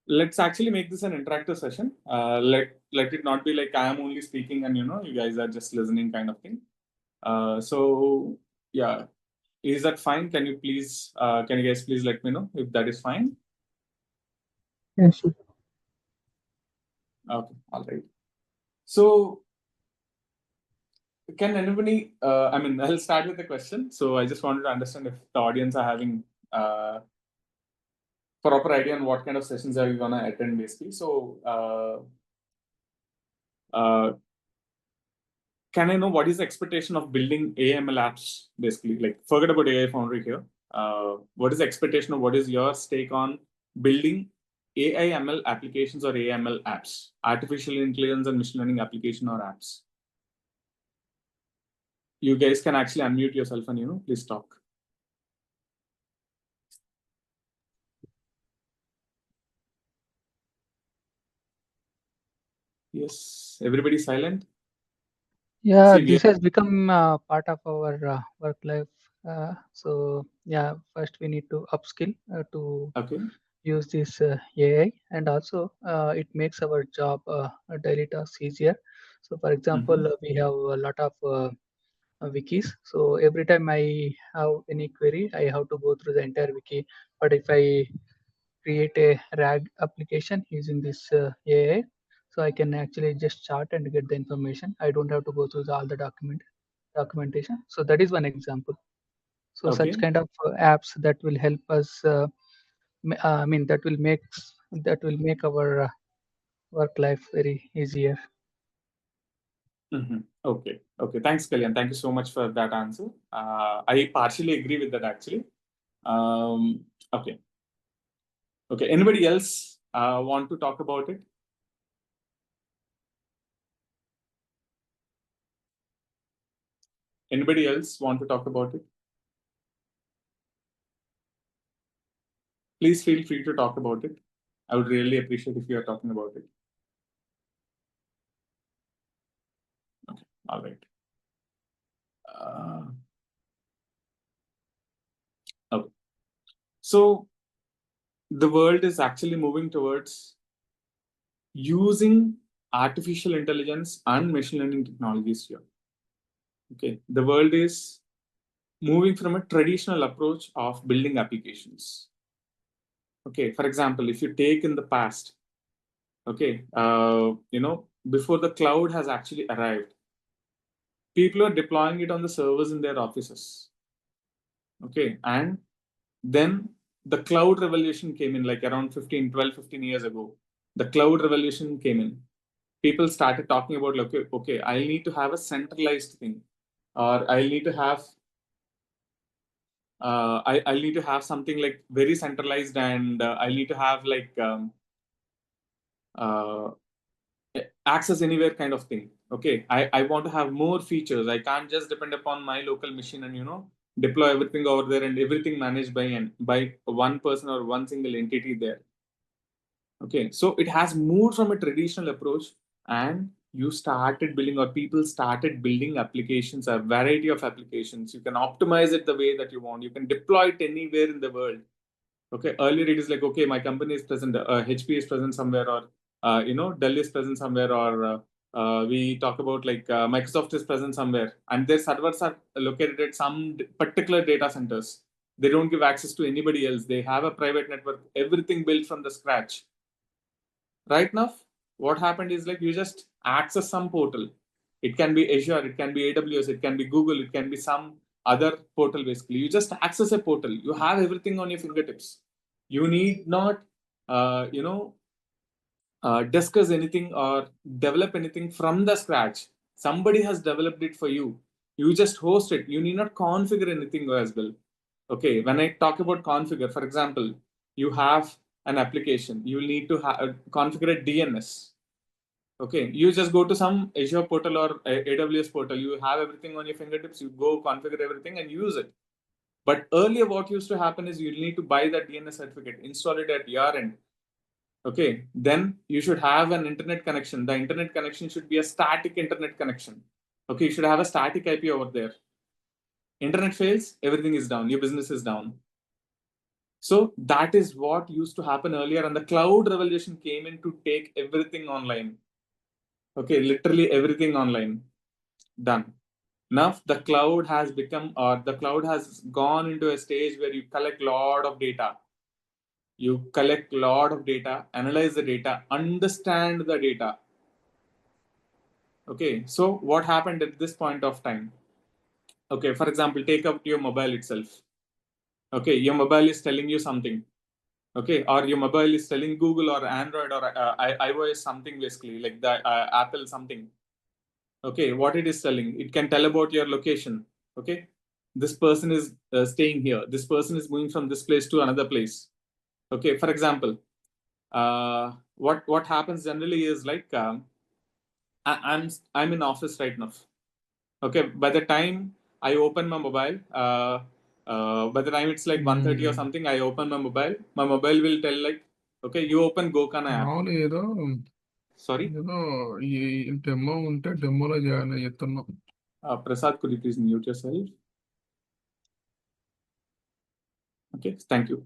let's actually make this an interactive session. Let it not be like I am only speaking and you guys are just listening kind of thing. So yeah, is that fine? Can you guys please let me know if that is fine? Yeah, sure. Okay, all right. So can anybody? I mean, I'll start with the question. So I just wanted to understand if the audience are having proper idea on what kind of sessions are you gonna attend, basically. So can I know what is the expectation of building AML apps, basically? Like, forget about AI Foundry here. What is the expectation of what is your stake on building AI ML applications or AML apps, artificial intelligence and machine learning application or apps? You guys can actually unmute yourself and please talk. Yes, everybody silent. Yeah, See, this has become part of our work life. So yeah, first we need to upskill to okay. use this AI, and also it makes our job daily tasks easier. So for example, we have a lot of wikis. So every time I have any query, I have to go through the entire wiki. But if I create a RAG application using this AI, so I can actually just chart and get the information. I don't have to go through all the documentation. So that is one example. So such Okay. kind of apps that will help us. I mean, that will make our work life very easier. Okay. Okay. Thanks, Kalyan. Thank you so much for that answer. I partially agree with that actually. Okay. Okay. Anybody else want to talk about it? Anybody else want to talk about it? Please feel free to talk about it. I would really appreciate if you are talking about it. Okay. All right. Okay. So the world is actually moving towards using artificial intelligence and machine learning technologies here. Okay. The world is moving from a traditional approach of building applications. Okay. For example, if you take in the past, okay, before the cloud has actually arrived, people are deploying it on the servers in their offices. Okay. And then the cloud revolution came in like around 15 years ago. The cloud revolution came in. People started talking about, like, okay, I need to have a centralized thing, or I need to have I need to have something like very centralized, and I need to have like uh, access anywhere kind of thing. Okay, I want to have more features. I can't just depend upon my local machine and deploy everything over there and everything managed by one person or one single entity there. Okay, so it has moved from a traditional approach, and you started building, or people started building applications, a variety of applications. You can optimize it the way that you want. You can deploy it anywhere in the world. Okay, earlier it is like, okay, my company is present, HP is present somewhere, or Dell is present somewhere, or we talk about like Microsoft is present somewhere, and their servers are located at some particular data centers. They don't give access to anybody else. They have a private network, everything built from the scratch. Right now, what happened is like you just access some portal. It can be Azure, it can be AWS, it can be Google, it can be some other portal. Basically, you just access a portal. You have everything on your fingertips. You need not discuss anything or develop anything from the scratch. Somebody has developed it for you. You just host it. You need not configure anything as well. Okay, when I talk about configure, for example, you have an application. You will need to configure a DNS. Okay, you just go to some Azure portal or AWS portal. You have everything on your fingertips. You go configure everything and use it. But earlier, what used to happen is you need to buy that DNS certificate, install it at your end. Okay, then you should have an internet connection. The internet connection should be a static internet connection. Okay, you should have a static IP over there. Internet fails, everything is down. Your business is down. So that is what used to happen earlier, and the cloud revolution came in to take everything online. Okay, literally everything online. Done. Now the cloud has become, or the cloud has gone into a stage where you collect lot of data. You collect lot of data, analyze the data, understand the data. Okay, so what happened at this point of time? Okay, for example, take up your mobile itself. Okay, your mobile is telling you something. Okay, or your mobile is telling Google or Android or iOS something, basically like the Apple something. Okay, what it is telling, it can tell about your location. Okay, this person is staying here, this person is moving from this place to another place. Okay, for example, what happens generally is like, I'm in office right now. Okay, by the time I open my mobile, by the time it's like 1:30 or something, I open my mobile. My mobile will tell like, okay, you open Gokana app. మామూలు ఏదో Sorry, ఏదో ఈ demo ఉంటే డెమోలో join చేస్తున్నాం. Prasad, could you please mute yourself? Okay, thank you.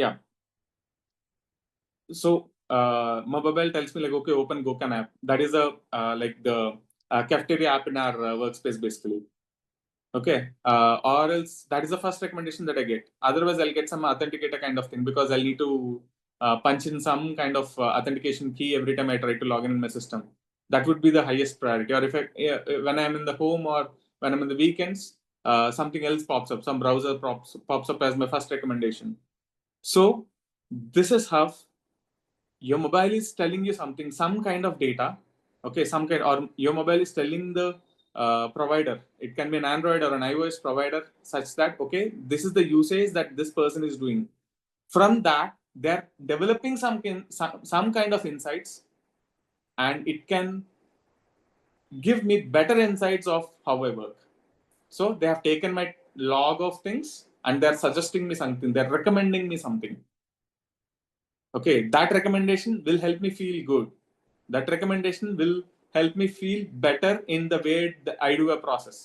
Yeah. So my mobile tells me like, okay, open Gokan app. That is a like the cafeteria app in our workspace, basically. Okay, or else that is the first recommendation that I get. Otherwise, I'll get some authenticator kind of thing, because I'll need to punch in some kind of authentication key every time I try to log in my system. That would be the highest priority. Or if I, when I'm in the home or when I'm in the weekends, something else pops up, some browser pops up as my first recommendation. So this is how your mobile is telling you something, some kind of data. Okay, some kind, or your mobile is telling the provider, it can be an Android or an iOS provider, such that, okay, this is the usage that this person is doing. From that, they're developing some kind of insights, and it can give me better insights of how I work. So they have taken my log of things and they're suggesting me something, they're recommending me something. Okay, that recommendation will help me feel good. That recommendation will help me feel better in the way that I do a process.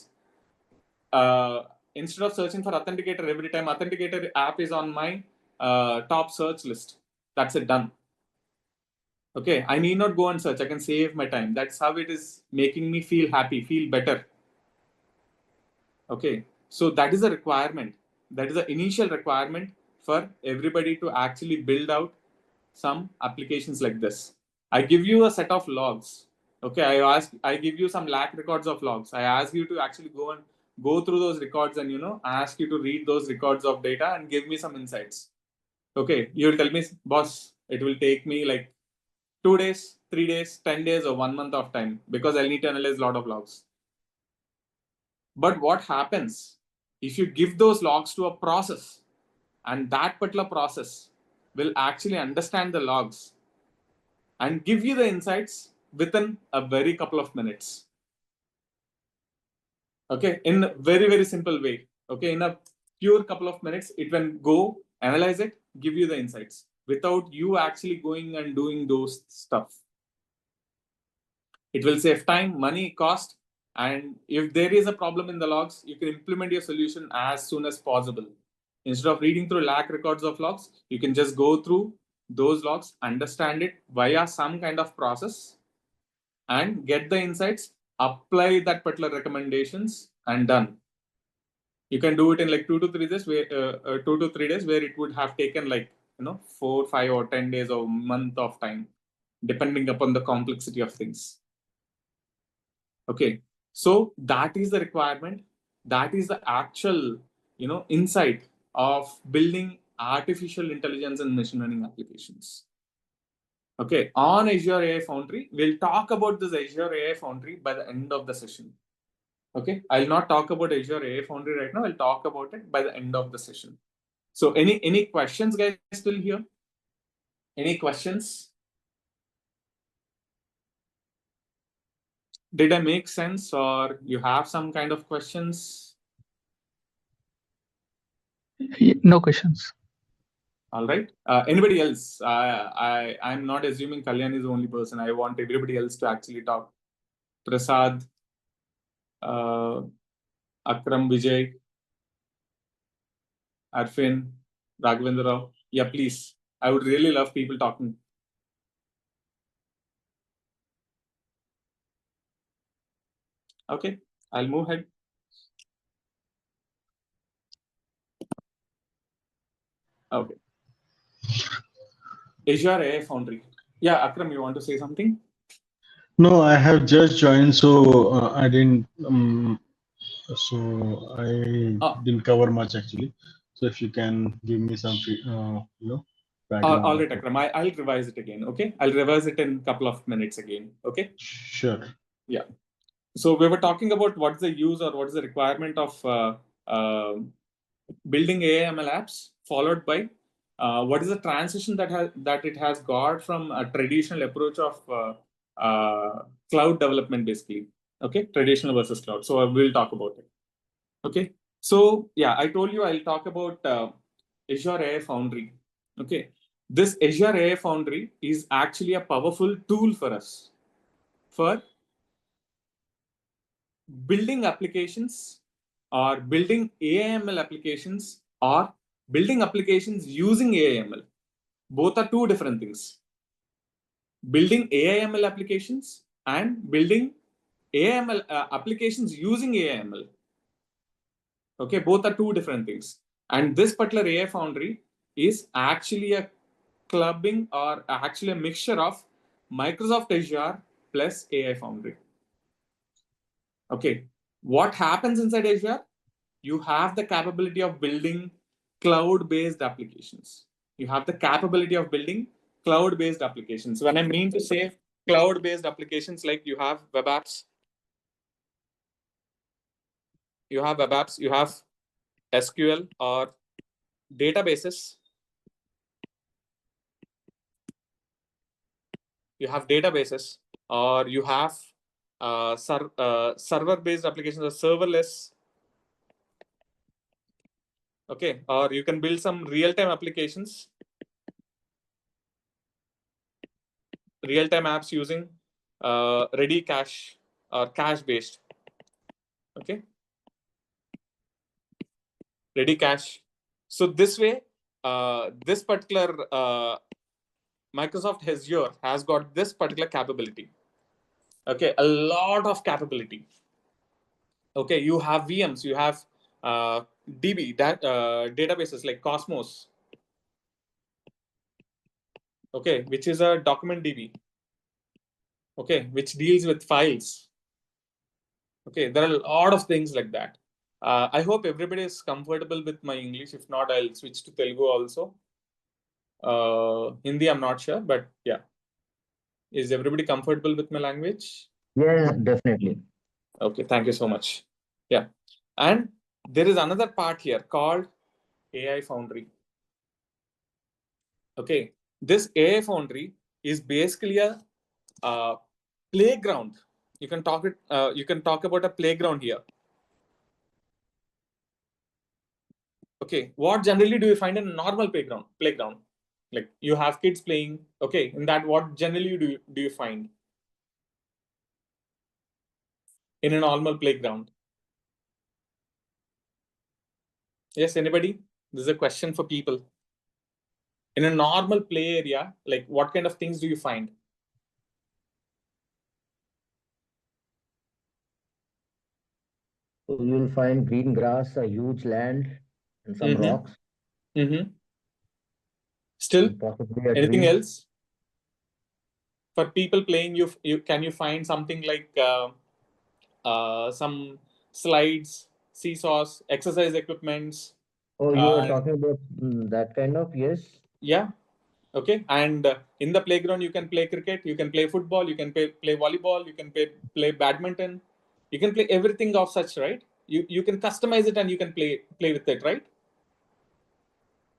Instead of searching for authenticator every time, authenticator app is on my top search list. That's it, done. Okay, I need not go and search. I can save my time. That's how it is making me feel happy, feel better. Okay, so that is a requirement. That is the initial requirement for everybody to actually build out some applications like this. I give you a set of logs. Okay, I give you some lakh records of logs. I ask you to actually go through those records and ask you to read those records of data and give me some insights. Okay, you'll tell me, boss, it will take me like 2 days, 3 days, 10 days, or 1 month of time, because I'll need to analyze a lot of logs. But what happens if you give those logs to a process, and that particular process will actually understand the logs and give you the insights within a very couple of minutes? Okay, in a very, very simple way. Okay, in a pure couple of minutes, it will go analyze it, give you the insights without you actually going and doing those stuff. It will save time, money, cost, and if there is a problem in the logs, you can implement your solution as soon as possible. Instead of reading through lakh records of logs, you can just go through those logs, understand it via some kind of process, and get the insights, apply that particular recommendations, and done. You can do it in like 2 to 3 days, where 2 to 3 days, where it would have taken like 4, 5, or 10 days or month of time, depending upon the complexity of things. Okay, so that is the requirement. That is the actual insight of building artificial intelligence and machine learning applications. Okay, on Azure AI Foundry, we'll talk about this Azure AI Foundry by the end of the session. Okay, I'll not talk about Azure AI Foundry right now. I'll talk about it by the end of the session. So any questions, guys, still here? Any questions? Did I make sense, or you have some kind of questions? No questions. All right. Anybody else? I'm not assuming Kalyan is the only person. I want everybody else to actually talk. Prasad, Akram, Vijay. Arfin, Raghavendra Rao. Yeah, please. I would really love people talking. Okay, I'll move ahead. Okay. Azure AI Foundry. Yeah, Akram, you want to say something? No, I have just joined, so I didn't. So I didn't cover much actually. So if you can give me some, background. All right, Akram. I'll revise it again. Okay, I'll revise it in a couple of minutes again. Okay. Sure. Yeah. So we were talking about what's the use or what's the requirement of building AI/ML apps, followed by what is the transition that it has got from a traditional approach of cloud development, basically. Okay, traditional versus cloud. So we'll talk about it. Okay. So yeah, I told you I'll talk about Azure AI Foundry. Okay. This Azure AI Foundry is actually a powerful tool for us for building applications or building AI/ML applications or building applications using AI/ML. Both are two different things. Building AI/ML applications and building AI/ML applications using AI/ML. Okay, both are two different things. And this particular AI Foundry is actually a clubbing or actually a mixture of Microsoft Azure plus AI Foundry. Okay, what happens inside Azure? You have the capability of building cloud-based applications. You have the capability of building cloud-based applications. When I mean to say cloud-based applications, like you have web apps, you have SQL or databases. You have databases, or you have server-based applications or serverless. Okay, or you can build some real-time applications, real-time apps using ready cache or cache-based. Okay, ready cache. So this way, this particular Microsoft Azure has got this particular capability. Okay, a lot of capability. Okay, you have VMs, you have DB databases like Cosmos. Okay, which is a document DB. Okay, which deals with files. Okay, there are a lot of things like that. I hope everybody is comfortable with my English. If not, I'll switch to Telugu also. Hindi, I'm not sure, but yeah. Is everybody comfortable with my language? Yes, definitely. Okay, thank you so much. Yeah. And there is another part here called AI Foundry. Okay, this AI Foundry is basically a playground. You can talk it. You can talk about a playground here. Okay, what generally do you find in a normal playground? Like you have kids playing. Okay, in that, what generally do you find in a normal playground? Yes, anybody? This is a question for people. In a normal play area, like what kind of things do you find? So you'll find green grass, a huge land, and some rocks, Still, and possibly a anything tree. else? For people playing, you find something like some slides, seesaws, exercise equipments. Oh, you are talking about that kind of, yes. Yeah. Okay. And in the playground, you can play cricket, you can play football, you can play volleyball, you can play badminton, you can play everything of such, right? You can customize it and you can play with it, right?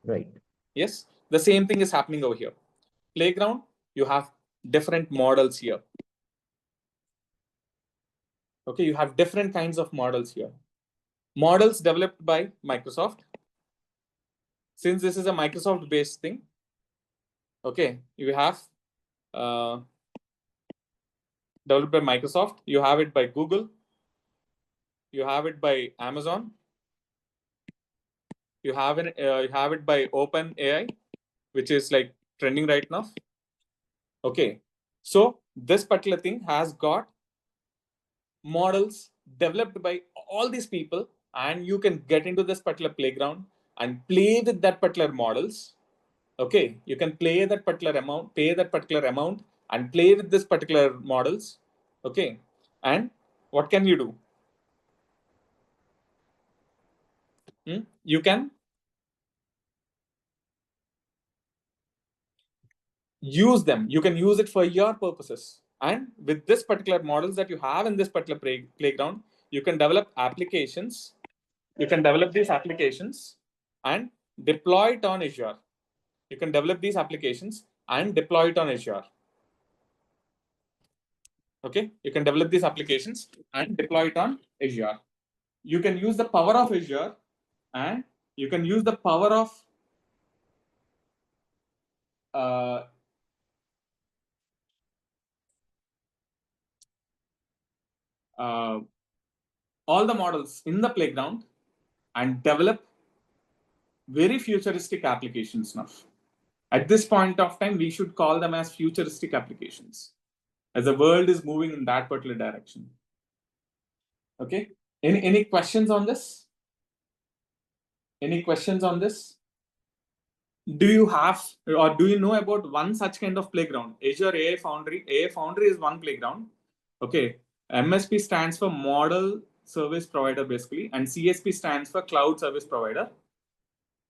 Right. Yes. The same thing is happening over here. Playground, you have different models here. Okay, you have different kinds of models here. Models developed by Microsoft. Since this is a Microsoft based thing, okay, you have developed by Microsoft, you have it by Google, you have it by Amazon, You have it by Open AI, which is like trending right now. Okay, so this particular thing has got models developed by all these people, and you can get into this particular playground and play with that particular models. Okay, you can play that particular amount, pay that particular amount, and play with this particular models. Okay, and what can you do? You can use them. You can use it for your purposes. And with this particular models that you have in this particular playground, you can develop applications. You can develop these applications and deploy it on Azure. You can develop these applications and deploy it on Azure. Okay, you can develop these applications and deploy it on Azure. You can use the power of Azure, and you can use the power of uh, uh, all the models in the playground and develop very futuristic applications now. At this point of time, we should call them as futuristic applications, as the world is moving in that particular direction. Okay. Any questions on this? Any questions on this? Do you have, or do you know about one such kind of playground? Azure AI Foundry. AI Foundry is one playground. Okay. MSP stands for Model Service Provider, basically, and CSP stands for Cloud Service Provider.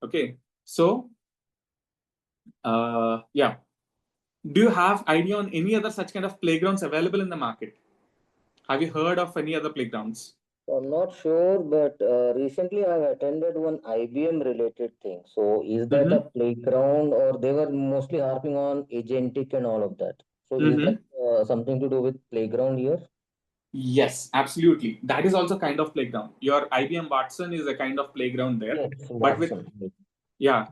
Okay. So, yeah. Do you have idea on any other such kind of playgrounds available in the market? Have you heard of any other playgrounds? I'm not sure, but recently I've attended one IBM related thing. So is that a playground, or they were mostly harping on agentic and all of that? So is that something to do with playground here? Yes, absolutely. That is also kind of playground. Your IBM Watson is a kind of playground there, Yes, but with Watson.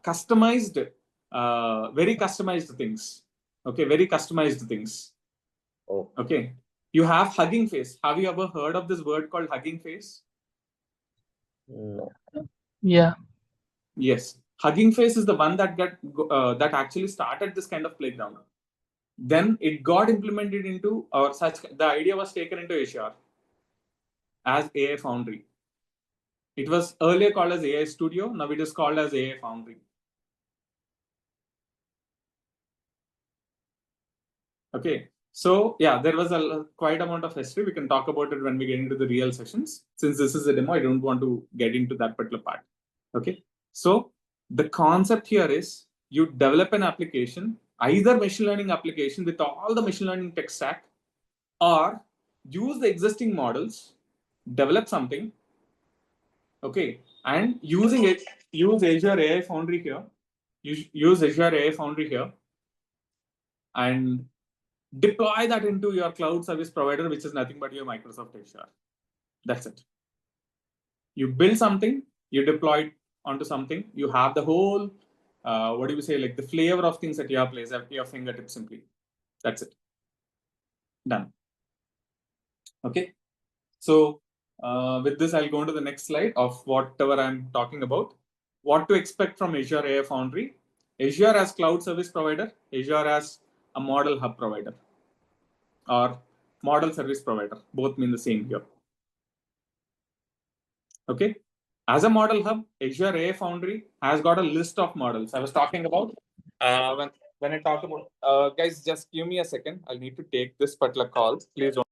customized, very customized things. Okay, very customized things. Oh, Okay, you have Hugging Face. Have you ever heard of this word called Hugging Face? no. Yeah. Yes, Hugging Face is the one that actually started this kind of playground. Then it got implemented into, or such, the idea was taken into Azure as AI Foundry. It was earlier called as AI Studio. Now it is called as AI Foundry. Okay. So yeah, there was a quite amount of history. We can talk about it when we get into the real sessions. Since this is a demo, I don't want to get into that particular part. Okay. So the concept here is you develop an application, either machine learning application with all the machine learning tech stack, or use the existing models, develop something, okay, and using it, use Azure AI Foundry here, use Azure AI Foundry here, and deploy that into your cloud service provider, which is nothing but your Microsoft Azure. That's it. You build something, you deploy it onto something, you have the whole, what do you say, like the flavor of things at your place, at your fingertips simply. That's it. Done. Okay. So with this, I'll go on to the next slide of whatever I'm talking about. What to expect from Azure AI Foundry. Azure as cloud service provider, Azure as a model hub provider, or model service provider. Both mean the same here. Okay. As a model hub, Azure AI Foundry has got a list of models. I was talking about when I talk about, guys, just give me a second. I'll need to take this particular call. Please don't.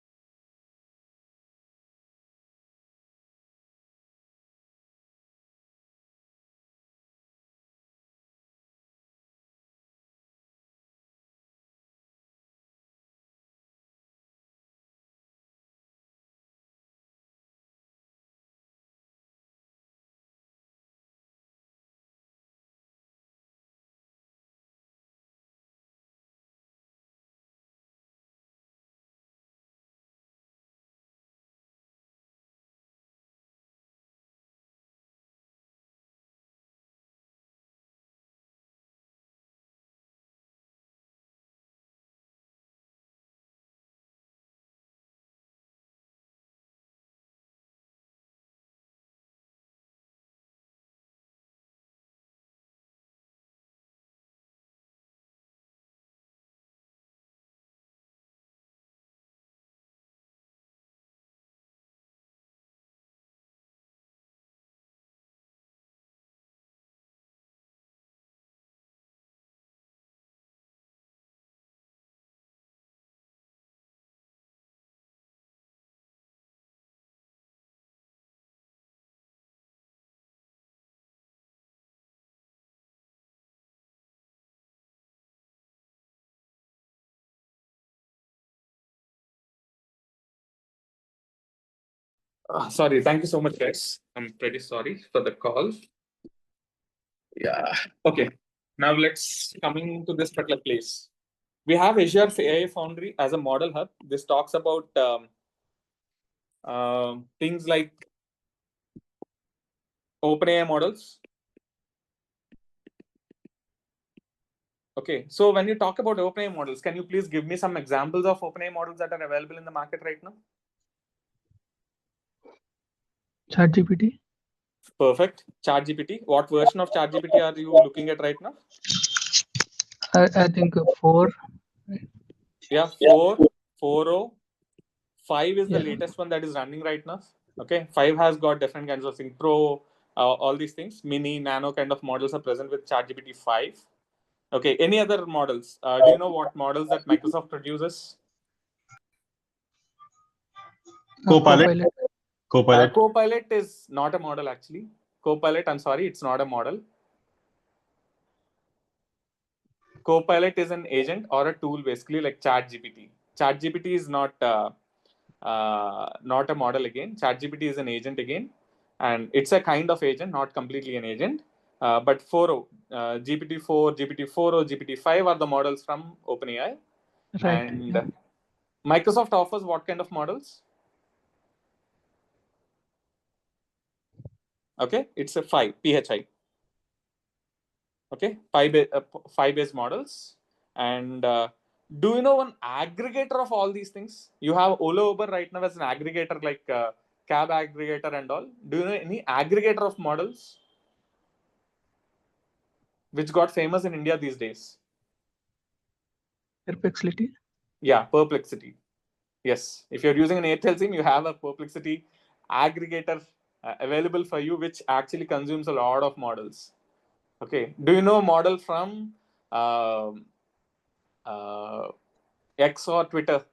Sorry, thank you so much, guys. I'm pretty sorry for the call. Yeah. Okay. Now let's coming to this particular place. We have Azure AI Foundry as a model hub. This talks about things like OpenAI models. Okay. So when you talk about OpenAI models, can you please give me some examples of OpenAI models that are available in the market right now? ChatGPT. Perfect. ChatGPT. What version of ChatGPT are you looking at right now? I think 4. Yeah, 4.0. 5 is the Yeah. latest one that is running right now. Okay, 5 has got different kinds of things. Pro, all these things, mini, nano kind of models are present with ChatGPT 5. Okay, any other models? Do you know what models that Microsoft produces? Copilot. Copilot. Copilot is not a model actually. Copilot, I'm sorry, it's not a model. Copilot is an agent or a tool, basically like ChatGPT. ChatGPT is not a model again. ChatGPT is an agent again, and it's a kind of agent, not completely an agent. But 4.0, GPT-4, GPT-4 or GPT-5 are the models from OpenAI. Right. And Yeah. Microsoft offers what kind of models? Okay, it's a 5, PHI. Okay, 5 based models. And do you know one aggregator of all these things? You have Ola Uber right now as an aggregator, like cab aggregator and all. Do you know any aggregator of models which got famous in India these days? Perplexity. Yeah, Perplexity. Yes, if you're using an Airtel SIM, you have a Perplexity aggregator available for you, which actually consumes a lot of models. Okay, do you know a model from uh, X or Twitter?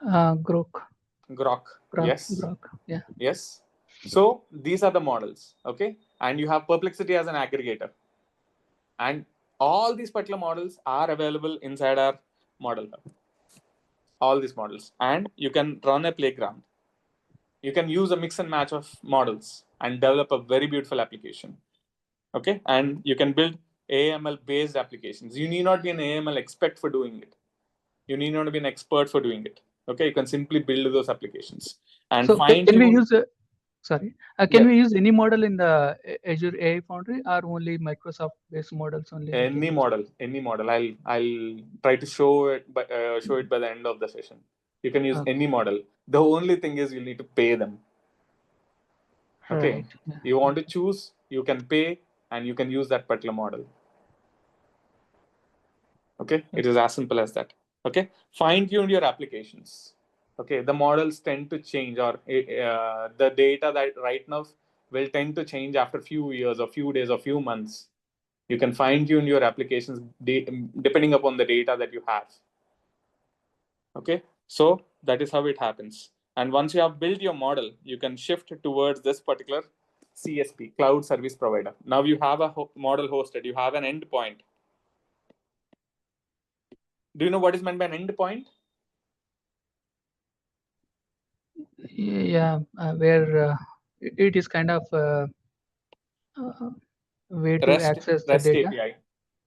Grok. Grok. Yes. Grok. Yeah. Yes. So these are the models. Okay, and you have Perplexity as an aggregator, and all these particular models are available inside our model hub. All these models, and you can run a playground. You can use a mix and match of models and develop a very beautiful application. Okay, and you can build AML based applications. You need not be an AML expert for doing it. You need not be an expert for doing it. Okay, you can simply build those applications and So fine can we tune. use sorry, can Yeah, we use any model in the Azure AI Foundry, or only Microsoft based models only? any model. I'll try to show it by the end of the session. You can use Okay. any model. The only thing is you need to pay them. Okay, Right. Yeah. you want to choose, you can pay, and you can use that particular model. Okay, it is as simple as that. Okay, fine tune your applications. Okay, the models tend to change, or the data that right now will tend to change after few years or few days or few months. You can fine tune your applications depending upon the data that you have. Okay, so that is how it happens. And once you have built your model, you can shift towards this particular CSP, cloud service provider. Now you have a model hosted, you have an endpoint. Do you know what is meant by an endpoint? Yeah. Where it is kind of way to access the REST data. API.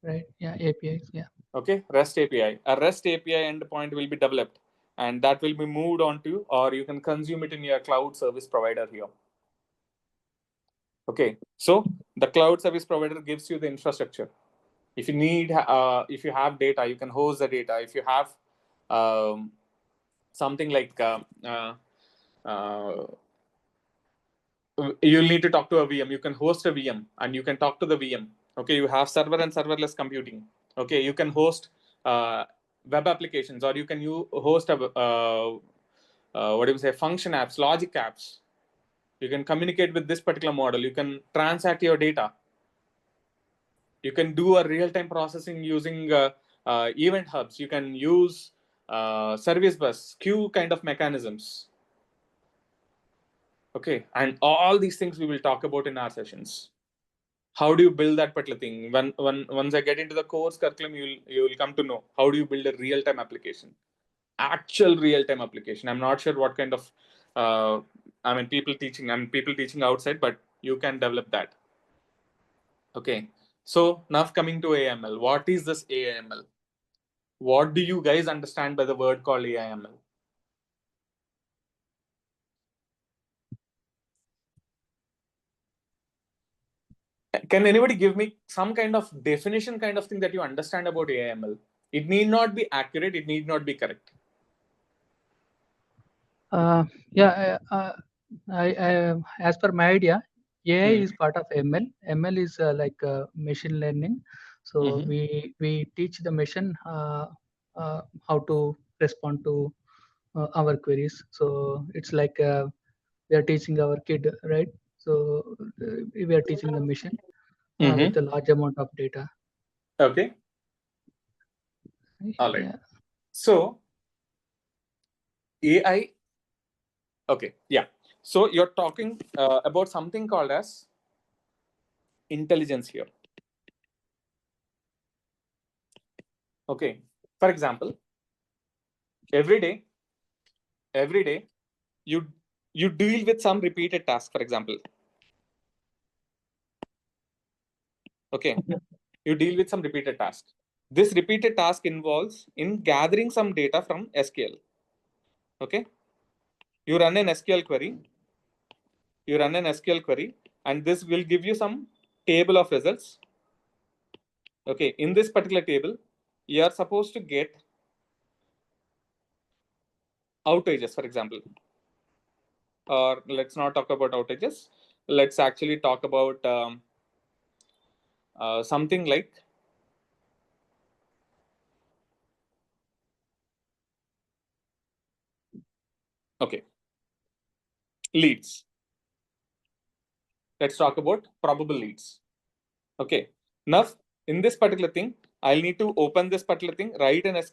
Right. Yeah. APIs. Yeah. Okay, REST API. A REST API endpoint will be developed, and that will be moved on to, or you can consume it in your cloud service provider here. Okay, so the cloud service provider gives you the infrastructure. If you need, if you have data, you can host the data. If you have something like uh, you'll need to talk to a VM. You can host a VM and you can talk to the VM. Okay, you have server and serverless computing. Okay, you can host web applications, or you can host a what do you say, function apps, logic apps. You can communicate with this particular model. You can transact your data. You can do a real-time processing using event hubs. You can use service bus, queue kind of mechanisms. Okay, and all these things we will talk about in our sessions. How do you build that particular thing? Once I get into the course curriculum, you will come to know how do you build a real-time application, actual real-time application. I'm not sure what kind of I mean, people teaching outside, but you can develop that. Okay. So now coming to AML, what is this AML? What do you guys understand by the word called AML? Can anybody give me some kind of definition kind of thing that you understand about AML? It need not be accurate. It need not be correct. Yeah, as per my idea, AI is part of ML. ML is like machine learning. So we teach the machine how to respond to our queries. So it's like we are teaching our kid, right? So we are teaching the machine with a large amount of data. Okay. All right. Yeah. So AI. Okay. Yeah. So you're talking about something called as intelligence here. Okay. For example, every day you deal with some repeated task. For example, okay, you deal with some repeated task. This repeated task involves in gathering some data from SQL. Okay, you run an SQL query. And this will give you some table of results. Okay, in this particular table, you are supposed to get outages, for example. Or let's not talk about outages. Let's actually talk about something like leads. Let's talk about probable leads. Okay. Now, in this particular thing, I'll need to open this particular thing, write an run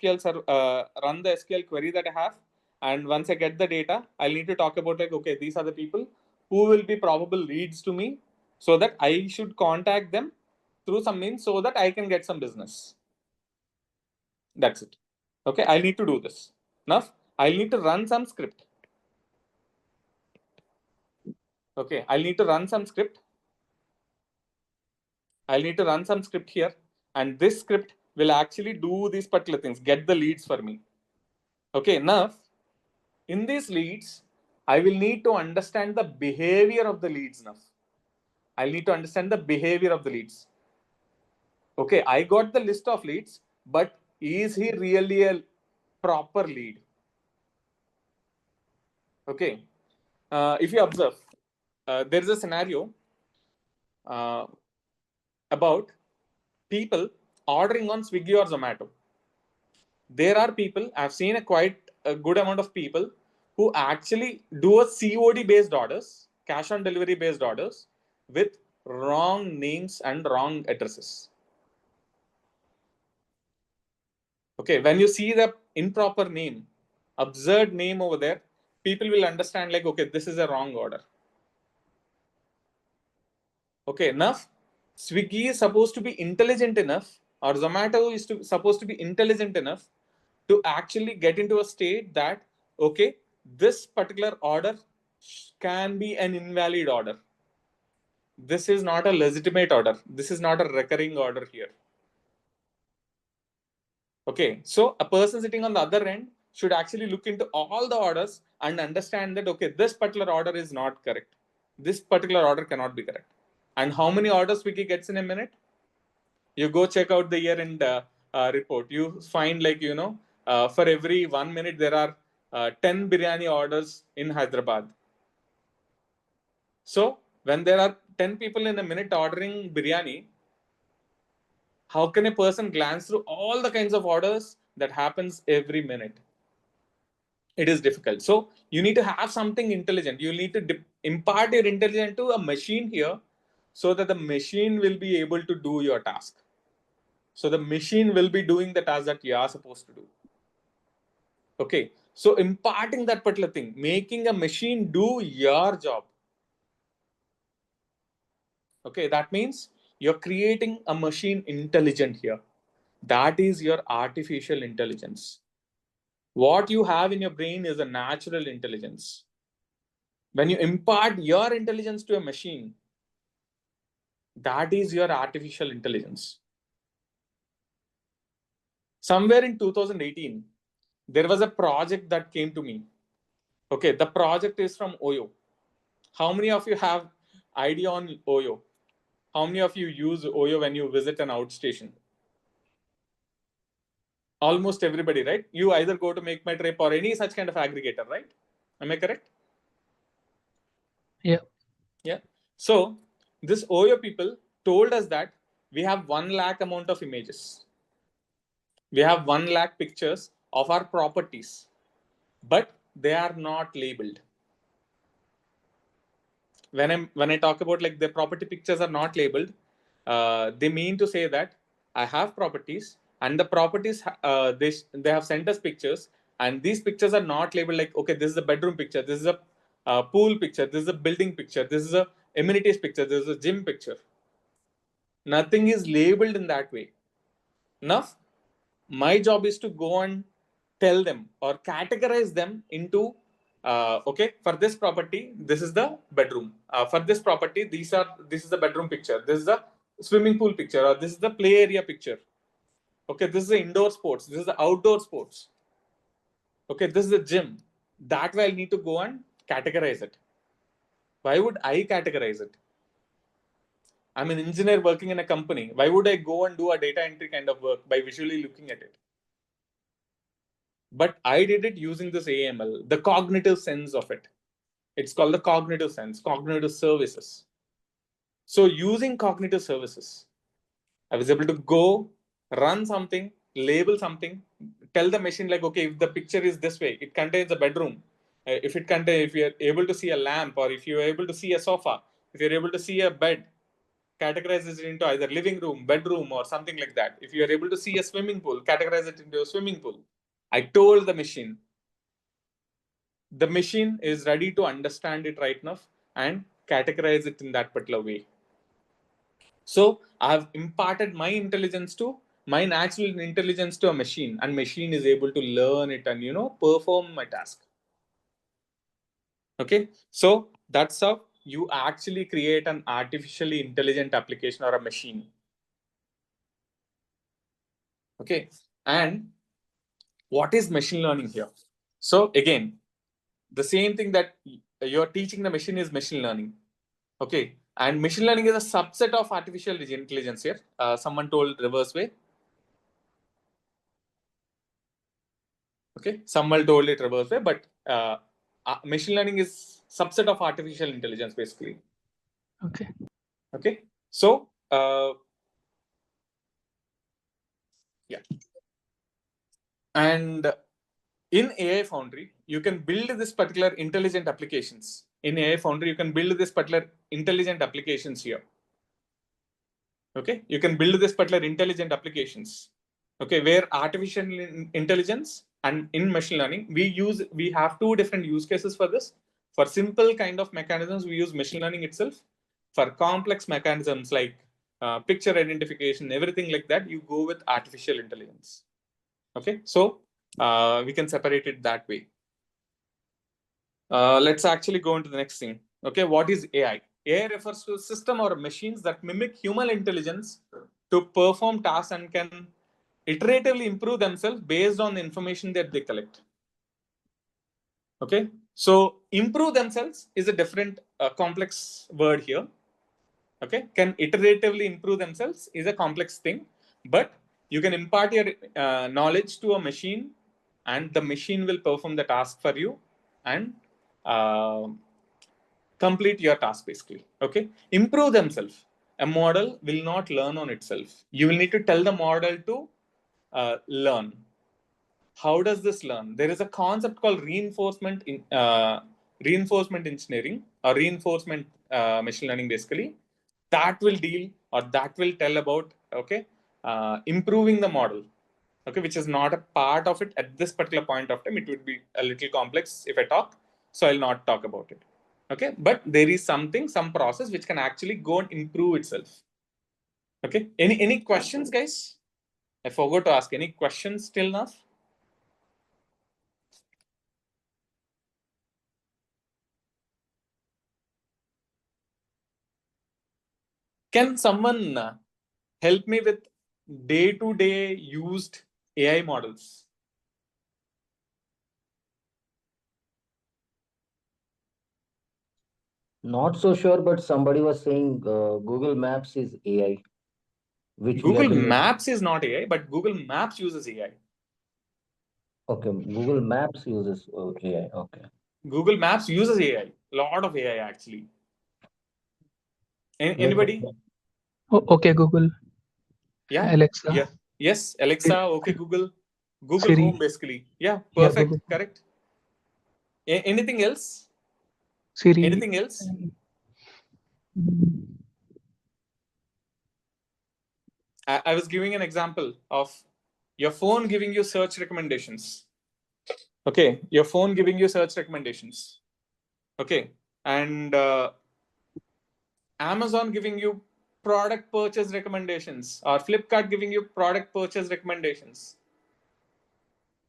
the SQL query that I have. And once I get the data, I'll need to talk about like, okay, these are the people who will be probable leads to me, so that I should contact them through some means so that I can get some business. That's it. Okay, I need to do this. Now, I'll need to run some script. Okay, I'll need to run some script. I'll need to run some script here, and this script will actually do these particular things, get the leads for me. Okay, now in these leads, I will need to understand the behavior of the leads now. I'll need to understand the behavior of the leads. Okay, I got the list of leads, but is he really a proper lead? Okay, if you observe, there is a scenario about people ordering on Swiggy or Zomato. There are people, I've seen a good amount of people who actually do a COD based orders, cash on delivery based orders, with wrong names and wrong addresses. Okay, when you see the improper name, absurd name over there, people will understand like, okay, this is a wrong order. Okay, enough. Swiggy is supposed to be intelligent enough, or Zomato is supposed to be intelligent enough to actually get into a state that, okay, this particular order can be an invalid order. This is not a legitimate order. This is not a recurring order here. Okay, so a person sitting on the other end should actually look into all the orders and understand that, okay, this particular order is not correct. This particular order cannot be correct. And how many orders Wiki gets in a minute? You go check out the year-end report. You find like, for every 1 minute, there are 10 biryani orders in Hyderabad. So when there are 10 people in a minute ordering biryani, how can a person glance through all the kinds of orders that happens every minute? It is difficult. So you need to have something intelligent. You need to impart your intelligence to a machine here, so that the machine will be able to do your task. So the machine will be doing the task that you are supposed to do. Okay. So imparting that particular thing, making a machine do your job. Okay. That means you're creating a machine intelligent here. That is your artificial intelligence. What you have in your brain is a natural intelligence. When you impart your intelligence to a machine, that is your artificial intelligence. Somewhere in 2018, there was a project that came to me. Okay, the project is from Oyo. How many of you have idea on Oyo? How many of you use Oyo when you visit an outstation? Almost everybody, right? You either go to Make My Trip or any such kind of aggregator, right? Am I correct? Yeah. Yeah. So this Oyo people told us that we have 1 lakh amount of images. We have 1 lakh pictures of our properties, but they are not labeled. When I talk about like the property pictures are not labeled, they mean to say that I have properties and the properties they have sent us pictures, and these pictures are not labeled like, okay, this is a bedroom picture, this is a pool picture, this is a building picture, this is a amenities picture, this is a gym picture. Nothing is labeled in that way. Now, my job is to go and tell them or categorize them into okay, for this property this is the bedroom, for this property this is the bedroom picture, this is the swimming pool picture, or this is the play area picture, okay, this is the indoor sports, this is the outdoor sports, okay, this is the gym. That way I need to go and categorize it. Why would I categorize it? I'm an engineer working in a company. Why would I go and do a data entry kind of work by visually looking at it? But I did it using this AML, the cognitive sense of it. It's called the cognitive sense, cognitive services. So using cognitive services, I was able to go, run something, label something, tell the machine like, okay, if the picture is this way, it contains a bedroom. If you're able to see a lamp, or if you're able to see a sofa, if you're able to see a bed, categorizes it into either living room, bedroom, or something like that. If you are able to see a swimming pool, categorize it into a swimming pool. I told the machine is ready to understand it right now and categorize it in that particular way. So I have imparted my natural intelligence to a machine, and machine is able to learn it and perform my task. Okay, so that's how you actually create an artificially intelligent application or a machine. Okay, and what is machine learning here? So again, the same thing that you're teaching the machine is machine learning. Okay, and machine learning is a subset of artificial intelligence here. Someone told reverse way. Okay, someone told it reverse way, but machine learning is subset of artificial intelligence basically. Okay. Okay, so yeah, and in AI Foundry, you can build this particular intelligent applications. In AI Foundry, you can build this particular intelligent applications here. Okay, you can build this particular intelligent applications. Okay, where artificial intelligence and in machine learning, we have two different use cases for this. For simple kind of mechanisms, we use machine learning itself. For complex mechanisms like picture identification, everything like that, you go with artificial intelligence. Okay, so we can separate it that way. Let's actually go into the next thing. Okay, what is AI? AI refers to a system or machines that mimic human intelligence to perform tasks and can iteratively improve themselves based on the information that they collect. Okay, so improve themselves is a different complex word here. Okay, can iteratively improve themselves is a complex thing, but you can impart your knowledge to a machine and the machine will perform the task for you and complete your task basically. Okay, improve themselves. A model will not learn on itself. You will need to tell the model to learn. How does this learn? There is a concept called reinforcement engineering or reinforcement machine learning basically, that will deal or that will tell about improving the model, okay, which is not a part of it at this particular point of time. It would be a little complex if I talk, so I'll not talk about it. Okay, but there is some process which can actually go and improve itself. Okay, any questions, guys? I forgot to ask any questions till now. Can someone help me with day-to-day used AI models? Not so sure, but somebody was saying Google Maps is AI, which we have Google been using. Maps is not AI, but Google Maps uses AI. Okay, Google Maps uses AI. Okay. Google Maps uses AI. Lot of AI actually. Like, Anybody? Okay, Google, Yeah. Alexa, Yeah. Yes. Alexa. Okay. Google. Google Siri. Home basically. Yeah. Yeah, Perfect. Google, Correct. Anything else? Siri. Anything else? Mm, I was giving an example of your phone giving you search recommendations. Okay. Your phone giving you search recommendations. Okay. And Amazon giving you product purchase recommendations, or Flipkart giving you product purchase recommendations.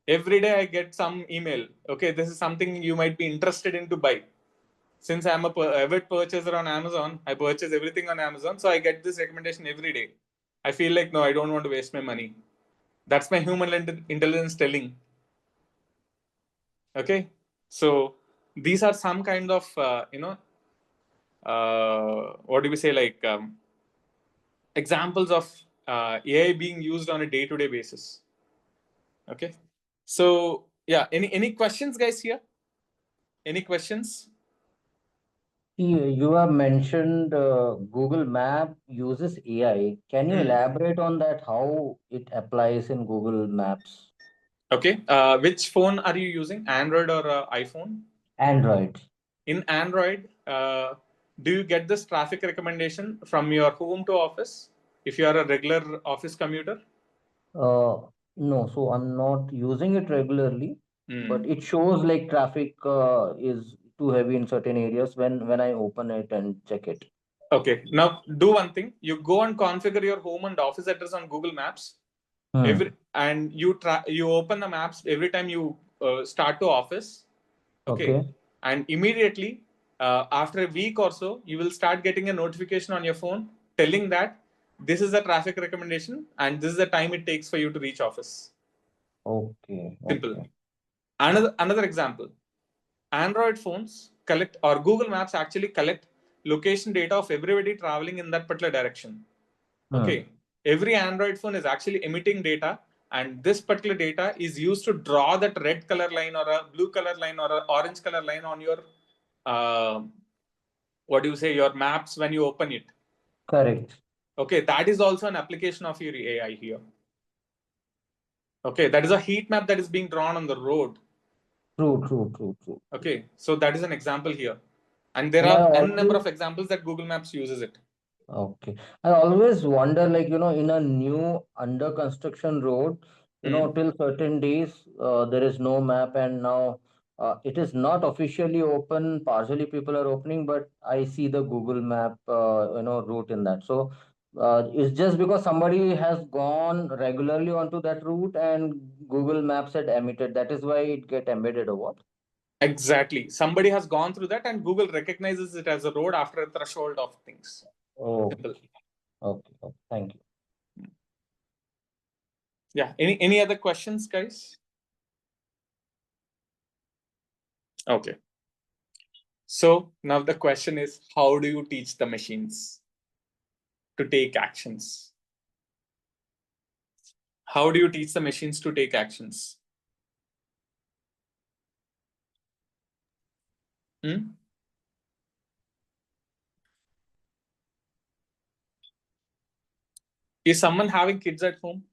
Every day I get some email. Okay, this is something you might be interested in to buy. Since I'm a avid purchaser on Amazon, I purchase everything on Amazon, so I get this recommendation every day. I feel like, no, I don't want to waste my money. That's my human intelligence telling. Okay, so these are some kind of what do we say, like examples of AI being used on a day-to-day basis. Okay, so yeah, any questions, guys, here? Any questions? you have mentioned Google Map uses AI. Can you elaborate on that? How it applies in Google Maps? Okay, which phone are you using? Android or iPhone? Android. In Android, do you get this traffic recommendation from your home to office if you are a regular office commuter? No, so I'm not using it regularly, but Hmm. it shows like traffic is too heavy in certain areas when I open it and check it. Okay, now do one thing. You go and configure your home and office address on Google Maps. Hmm. And you open the maps every time you start to office. Okay, Okay. and immediately after a week or so, you will start getting a notification on your phone telling that this is the traffic recommendation and this is the time it takes for you to reach office. Okay. Simple. Okay. Another example. Android phones collect, or Google Maps actually collect location data of everybody traveling in that particular direction. Hmm. Okay, every Android phone is actually emitting data, and this particular data is used to draw that red color line or a blue color line or an orange color line on your what do you say, your maps when you open it. Correct. Okay, that is also an application of your AI here. Okay, that is a heat map that is being drawn on the road. True. True. True. True. Okay, so that is an example here, and there And I are n number always of examples that Google Maps uses it. Okay. I always wonder, like, in a new under construction road, till certain days, there is no map, and now it is not officially open. Partially people are opening, but I see the Google Map, route in that. So it's just because somebody has gone regularly onto that route and Google Maps had emitted. That is why it get embedded or what? Exactly. Somebody has gone through that, and Google recognizes it as a road after a threshold of things. Simple. Okay. Okay. Okay. Thank you. Yeah. Any other questions, guys? Okay. So now the question is, how do you teach the machines to take actions? How do you teach the machines to take actions? Hmm? Is someone having kids at home?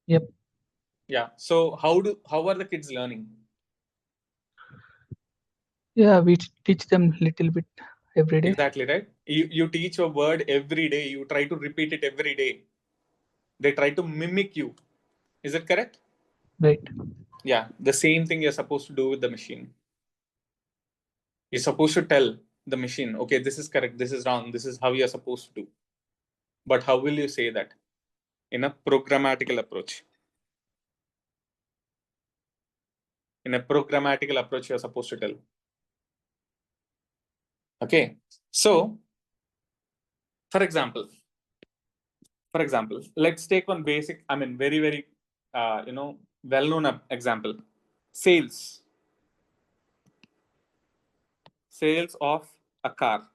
Yep. Yeah. So how are the kids learning? Yeah, we teach them little bit every day. Exactly, right? You teach a word every day. You try to repeat it every day. They try to mimic you. Is it correct? Right. Yeah. The same thing you're supposed to do with the machine. You're supposed to tell the machine, okay, this is correct, this is wrong, this is how you're supposed to do. But how will you say that? In a programmatical approach. In a programmatical approach, you're supposed to tell. Okay. So For example, let's take one basic, very, very, well-known example. Sales of a car.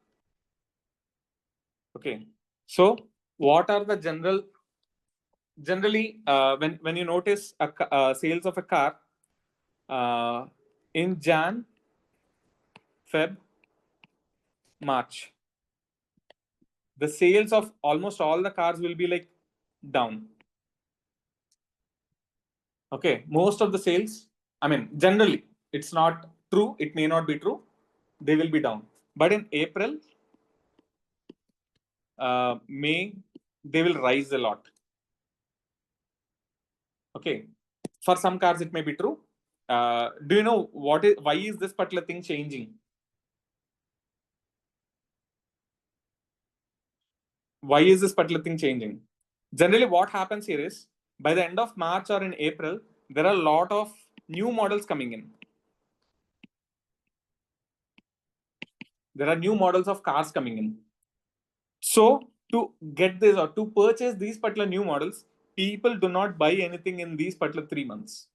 Okay. So what are the generally, when you notice sales of a car, in Jan, Feb, March, the sales of almost all the cars will be like down. Okay, most of the sales, generally, it's not true, it may not be true, they will be down. But in April, May, they will rise a lot. Okay, for some cars it may be true. Do you know why is this particular thing changing? Why is this particular thing changing? Generally, what happens here is by the end of March or in April, there are a lot of new models coming in. There are new models of cars coming in. So to get this or to purchase these particular new models, people do not buy anything in these particular 3 months.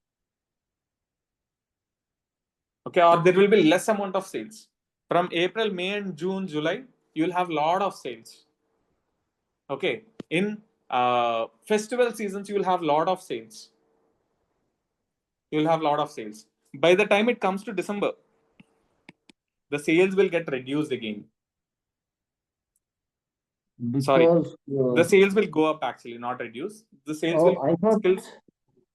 Okay, or there will be less amount of sales. From April, May, and June, July, you will have a lot of sales. Okay, in festival seasons, you will have a lot of sales. By the time it comes to December, the sales will get reduced again. Because the sales will go up actually, not reduce. The sales will I thought still.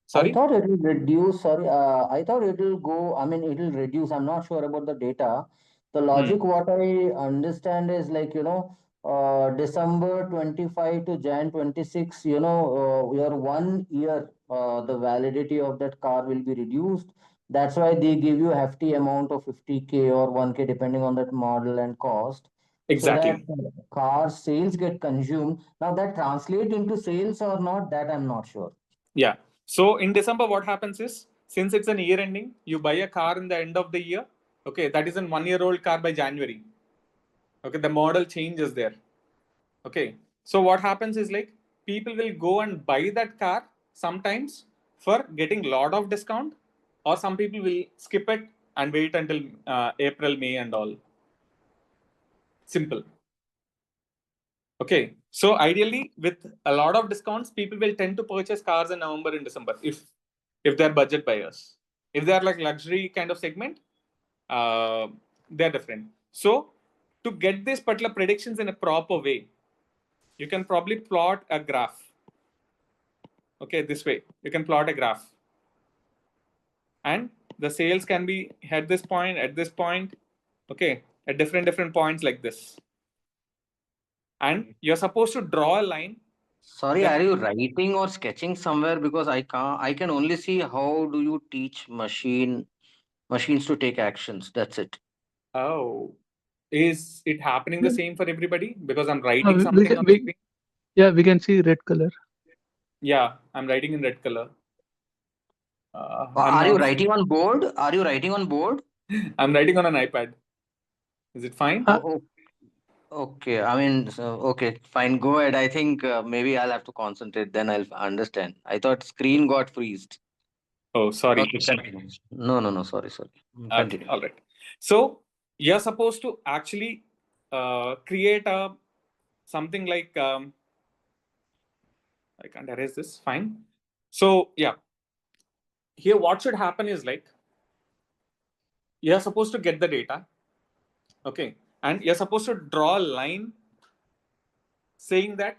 Sorry? I thought it will reduce. Sorry, I thought it will go. I mean, it will reduce. I'm not sure about the data. The logic, what I understand is like, December 25 to Jan 26, your 1 year, the validity of that car will be reduced. That's why they give you a hefty amount of 50K or 1K, depending on that model and cost. So that Exactly. car sales get consumed. Now that translate into sales or not, that I'm not sure. Yeah. So in December, what happens is, since it's an year ending, you buy a car in the end of the year. Okay, that is a 1-year-old car by January. Okay, the model changes there. Okay, so what happens is like people will go and buy that car sometimes for getting a lot of discount, or some people will skip it and wait until April, May, and all. Simple. Okay, so ideally, with a lot of discounts, people will tend to purchase cars in November and December if they're budget buyers. If they're like luxury kind of segment, they're different. So to get these particular predictions in a proper way, you can probably plot a graph. Okay, this way you can plot a graph, and the sales can be at this point, okay, at different points like this, and you're supposed to draw a line. Sorry, Then are you writing or sketching somewhere? Because I can only see how do you teach machines to take actions. That's it. oh, is it happening the same for everybody? Because I'm writing we something can, on the screen. yeah, we can see red color. Yeah, I'm writing in red color. I'm Are you not. writing on board? Are you writing on board? I'm writing on an iPad. Is it fine? Oh, okay. I mean, okay, fine. Go ahead. I think maybe I'll have to concentrate. Then I'll understand. I thought screen got freezed. Oh, sorry. Okay, continue. No. Sorry. Okay, Continue. all right. So you're supposed to actually create a something like I can't erase this. Fine. So yeah, here what should happen is like you're supposed to get the data, okay, and you're supposed to draw a line saying that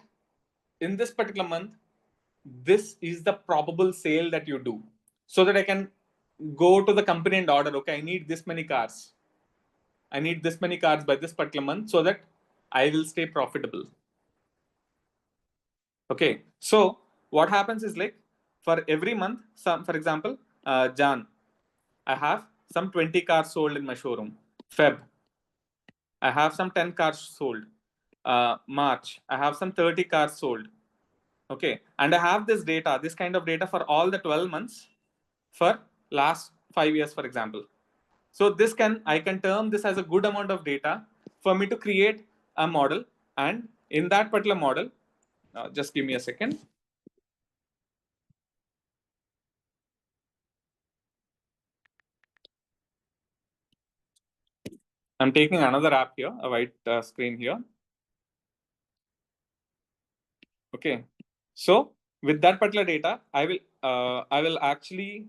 in this particular month, this is the probable sale that you do, so that I can go to the company and order. Okay, I need this many cars. I need this many cars by this particular month so that I will stay profitable. Okay, so what happens is like for every month, for example, Jan, I have some 20 cars sold in my showroom. Feb, I have some 10 cars sold. March, I have some 30 cars sold. Okay, and I have this kind of data for all the 12 months for last 5 years, for example. So I can term this as a good amount of data for me to create a model and in that particular model, just give me a second. I'm taking another app here, a white screen here. Okay, so with that particular data, I will actually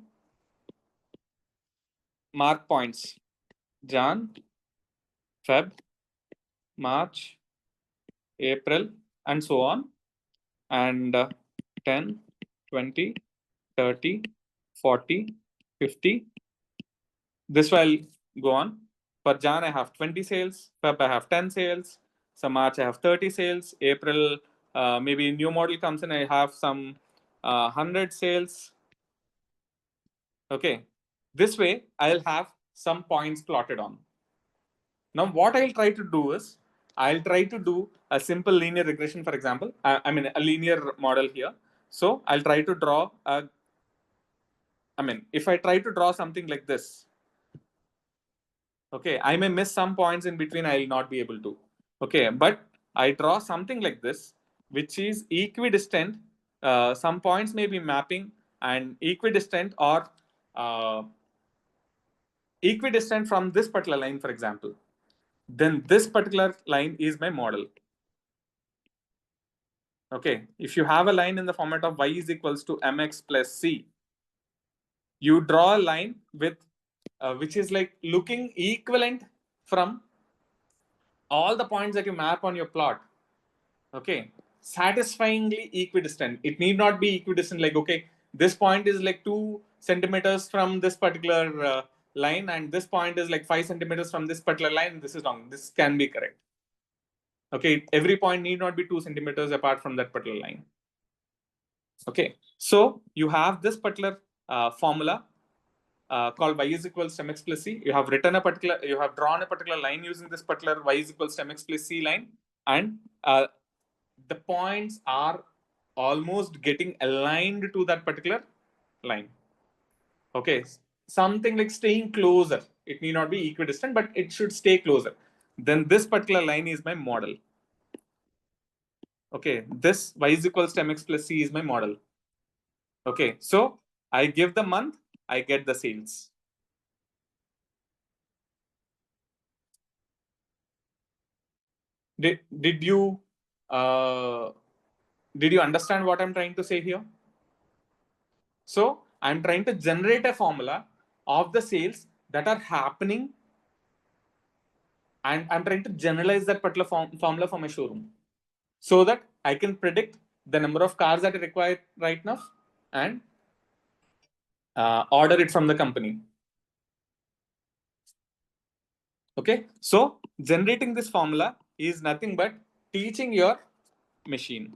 mark points: Jan, Feb, March, April, and so on, and 10, 20, 30, 40, 50. This will go on. For Jan, I have 20 sales. Feb, I have 10 sales. So March, I have 30 sales. April, maybe new model comes in, I have some 100 sales. Okay. This way, I'll have some points plotted on. Now, what I'll try to do is, I'll try to do a simple linear regression, for example. I mean, a linear model here. So I'll try to draw if I try to draw something like this, okay, I may miss some points in between, I will not be able to. Okay, but I draw something like this, which is equidistant. Some points may be mapping and equidistant, or equidistant from this particular line, for example. Then this particular line is my model. Okay, if you have a line in the format of y is equals to mx plus c, you draw a line with which is like looking equivalent from all the points that you map on your plot. Okay, satisfyingly equidistant. It need not be equidistant like, okay, this point is like 2 centimeters from this particular line, and this point is like 5 centimeters from this particular line. This is wrong. This can be correct. Okay, every point need not be 2 centimeters apart from that particular line. Okay, so you have this particular formula called y is equals to mx plus c. You have drawn a particular line using this particular y is equals to mx plus c line, and the points are almost getting aligned to that particular line. Okay, something like staying closer. It need not be equidistant, but it should stay closer. Then this particular line is my model. Okay, this y is equals to mx plus c is my model. Okay, so I give the month, I get the sales. Did you understand what I'm trying to say here? So I'm trying to generate a formula of the sales that are happening, and I'm trying to generalize that particular formula for my showroom, so that I can predict the number of cars that are required right now and order it from the company. Okay, so generating this formula is nothing but teaching your machine.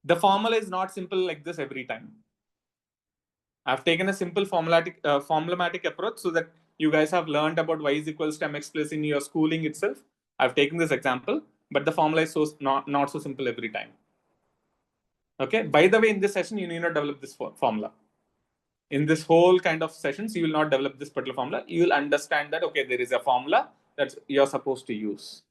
The formula is not simple like this every time. I've taken a simple formulaic approach so that you guys have learned about y is equals to mx plus in your schooling itself. I've taken this example, but the formula is not so simple every time. Okay, by the way, in this session, you need not develop this formula. In this whole kind of sessions, you will not develop this particular formula. You will understand that, okay, there is a formula that you're supposed to use.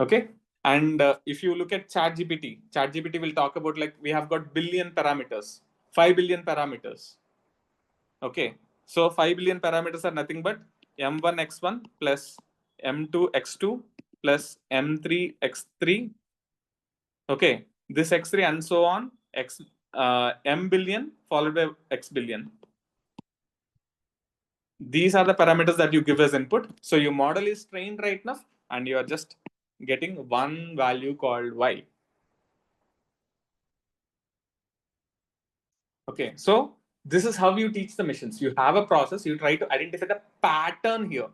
Okay, and if you look at ChatGPT will talk about, like, we have got billion parameters, 5 billion parameters. Okay, so 5 billion parameters are nothing but m1 x1 plus m2 x2 plus m3 x3. Okay, this x3 and so on, m billion followed by x billion. These are the parameters that you give as input. So your model is trained right now, and you are just getting one value called y. Okay, so this is how you teach the machines. You have a process, you try to identify the pattern here.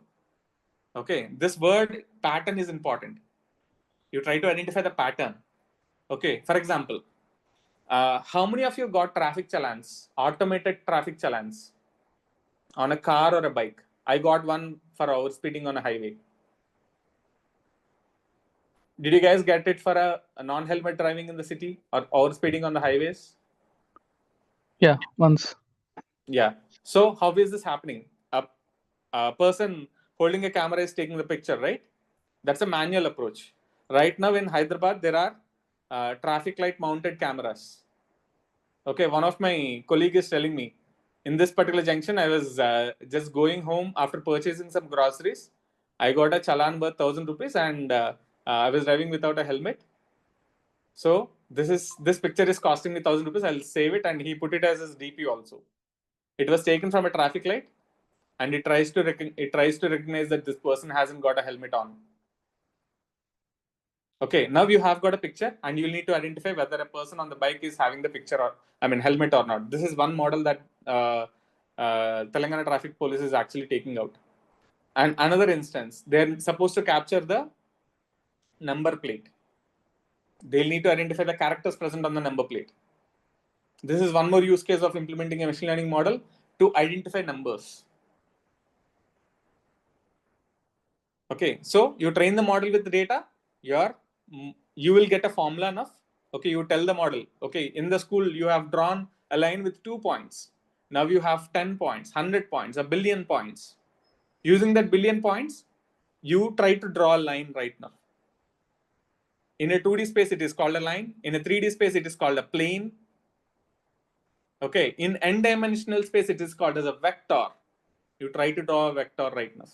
Okay, this word pattern is important. You try to identify the pattern. Okay, for example, how many of you got traffic challans, automated traffic challans on a car or a bike? I got one for overspeeding on a highway. Did you guys get it for a non-helmet driving in the city or overspeeding on the highways? Yeah, once. Yeah. So how is this happening? A person holding a camera is taking the picture, right? That's a manual approach. Right now in Hyderabad, there are traffic light mounted cameras. Okay, one of my colleague is telling me, in this particular junction, I was just going home after purchasing some groceries. I got a challan worth 1,000 rupees and I was driving without a helmet. So this picture is costing me 1,000 rupees. I'll save it, and he put it as his DP also. It was taken from a traffic light, and it tries to recognize that this person hasn't got a helmet on. Okay, now you have got a picture, and you'll need to identify whether a person on the bike is having the picture or helmet or not. This is one model that Telangana Traffic Police is actually taking out. And another instance, they're supposed to capture the number plate. They'll need to identify the characters present on the number plate. This is one more use case of implementing a machine learning model to identify numbers. Okay, so you train the model with the data, you will get a formula enough. Okay, you tell the model, okay, in the school you have drawn a line with 2 points. Now you have 10 points, 100 points, a billion points. Using that billion points, you try to draw a line right now. In a 2D space, it is called a line. In a 3D space, it is called a plane. Okay, in n-dimensional space, it is called as a vector. You try to draw a vector right now.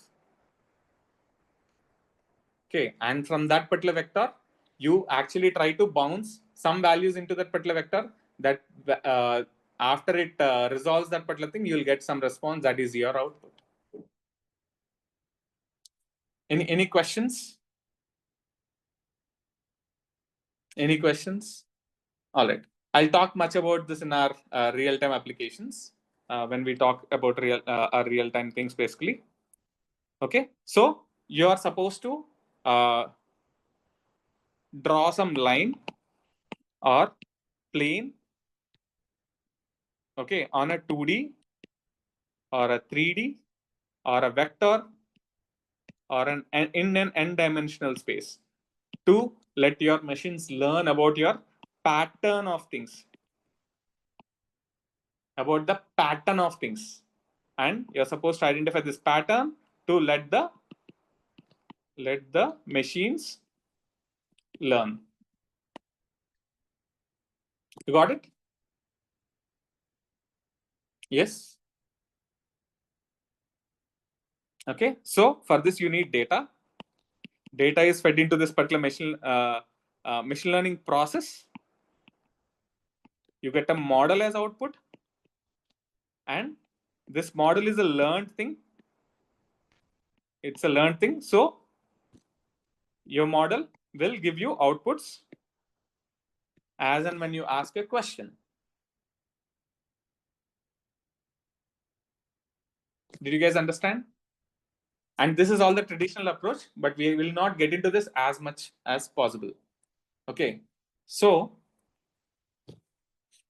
Okay, and from that particular vector, you actually try to bounce some values into that particular vector. That after it resolves that particular thing, you'll get some response. That is your output. Any questions? Any questions? All right. I'll talk much about this in our real-time applications when we talk about our real-time things, basically. Okay, so you are supposed to draw some line or plane, okay, on a 2D or a 3D or a vector or in an n-dimensional space to let your machines learn about your pattern of things, about the pattern of things. And you're supposed to identify this pattern to let the machines learn. You got it? Yes. Okay, so for this you need data. Data is fed into this particular machine learning process. You get a model as output, and this model is a learned thing. It's a learned thing. So your model will give you outputs as and when you ask a question. Did you guys understand? And this is all the traditional approach, but we will not get into this as much as possible. Okay, so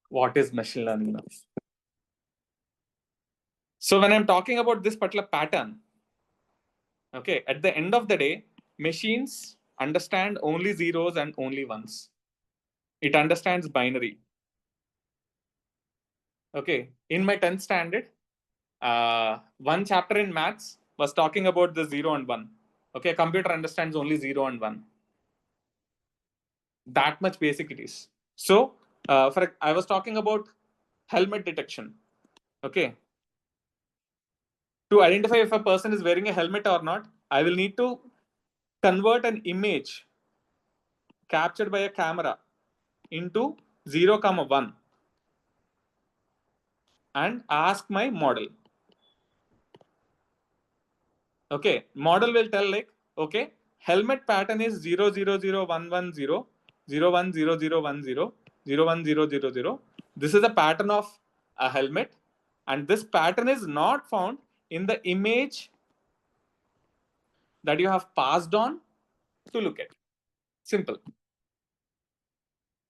what is machine learning now? So when I'm talking about this particular pattern, okay, at the end of the day, machines understand only zeros and only ones. It understands binary. Okay, in my 10th standard, one chapter in maths was talking about the 0 and 1. Okay, a computer understands only 0 and 1. That much basic it is. So I was talking about helmet detection. Okay, to identify if a person is wearing a helmet or not, I will need to convert an image captured by a camera into 0, 1 and ask my model. Okay, model will tell like, okay, helmet pattern is 0, 0, 0, 1, 1, 0, 0, 1, 0, 0, 1, 0, 0, 1, 0, 0, 0. This is a pattern of a helmet, and this pattern is not found in the image that you have passed on to look at. Simple.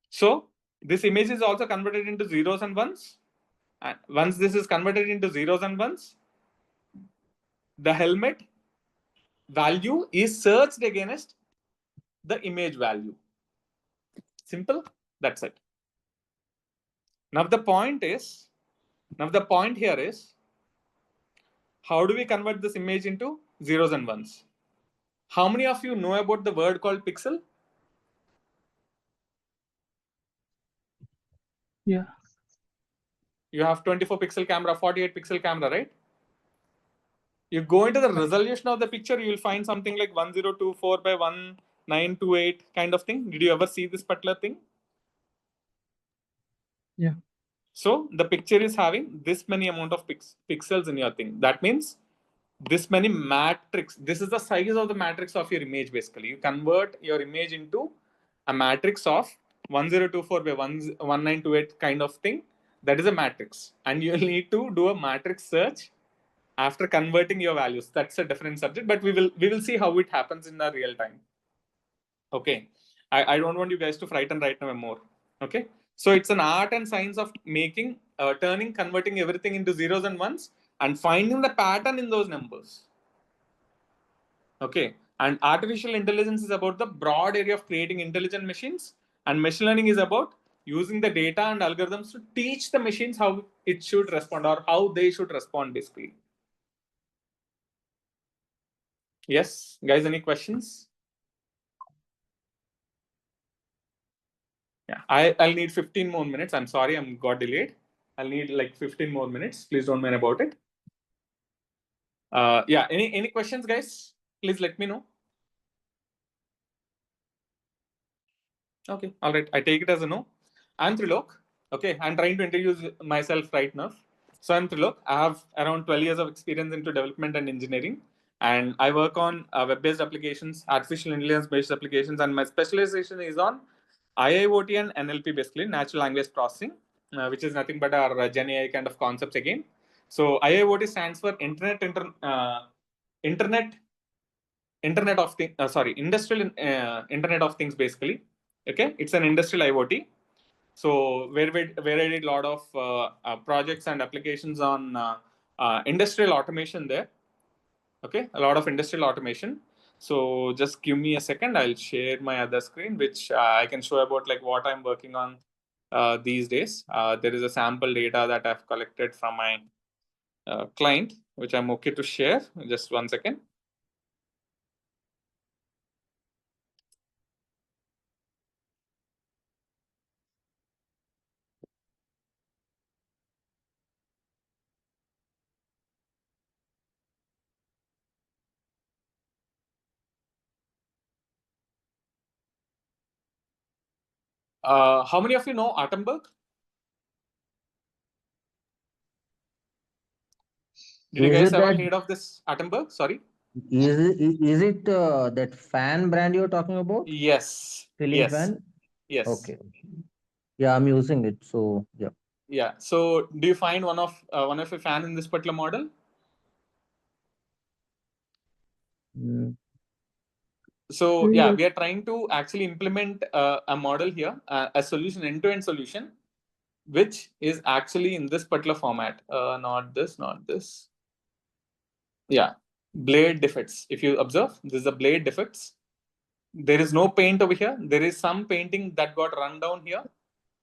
So this image is also converted into zeros and ones. And once this is converted into zeros and ones, the helmet value is searched against the image value. Simple. That's it. Now the point here is, how do we convert this image into zeros and ones. How many of you know about the word called pixel? Yeah. You have 24 pixel camera, 48 pixel camera, right? You go into the resolution of the picture, you will find something like 1024 by 1928 kind of thing. Did you ever see this particular thing? Yeah. So the picture is having this many amount of pixels in your thing. That means this many matrix. This is the size of the matrix of your image. Basically, you convert your image into a matrix of 1024 by 1928 kind of thing. That is a matrix, and you will need to do a matrix search after converting your values. That's a different subject, but we will see how it happens in the real time. Okay, I don't want you guys to frighten right now more. Okay, so it's an art and science of making, converting everything into zeros and ones and finding the pattern in those numbers. Okay, and artificial intelligence is about the broad area of creating intelligent machines, and machine learning is about using the data and algorithms to teach the machines how it should respond or how they should respond, basically. Yes, guys, any questions? Yeah, I'll need 15 more minutes. I'm sorry, I'm got delayed. I'll need like 15 more minutes. Please don't mind about it. Yeah, any questions, guys? Please let me know. Okay, all right. I take it as a no. I'm Trilok. Okay, I'm trying to introduce myself right now. So I'm Trilok. I have around 12 years of experience into development and engineering, and I work on web-based applications, artificial intelligence-based applications, and my specialization is on IIoT and NLP, basically natural language processing, which is nothing but our Gen AI kind of concepts again. So IIoT stands for Internet Internet of Things. Industrial Internet of Things, basically. Okay, it's an industrial IoT. So where I did a lot of projects and applications on industrial automation there. Okay, a lot of industrial automation. So just give me a second. I'll share my other screen, which I can show about like what I'm working on these days. There is a sample data that I've collected from my client, which I'm okay to share. Just one second. How many of you know Attenberg? Did you guys ever heard of this Attenberg? Sorry. Is it that fan brand you're talking about? Yes. Ceiling Yes. fan? Yes. Okay. Yeah, I'm using it. So yeah. Yeah. So do you find one of a fan in this particular model? So yeah, we are trying to actually implement a model here, a solution, end-to-end solution, which is actually in this particular format. Not this, not this. Yeah, blade defects. If you observe, this is a blade defects. There is no paint over here. There is some painting that got run down here,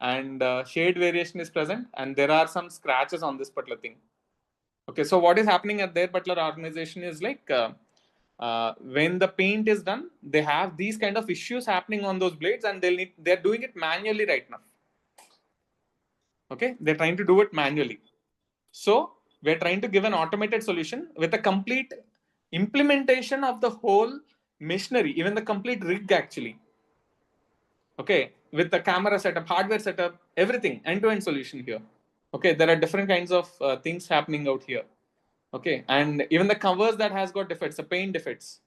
and shade variation is present, and there are some scratches on this particular thing. Okay, so what is happening at their particular organization is like when the paint is done, they have these kind of issues happening on those blades, and they're doing it manually right now. Okay, they're trying to do it manually. So we're trying to give an automated solution with a complete implementation of the whole machinery, even the complete rig actually. Okay, with the camera setup, hardware setup, everything, end-to-end solution here. Okay, there are different kinds of things happening out here. Okay, and even the covers that has got defects, the paint defects.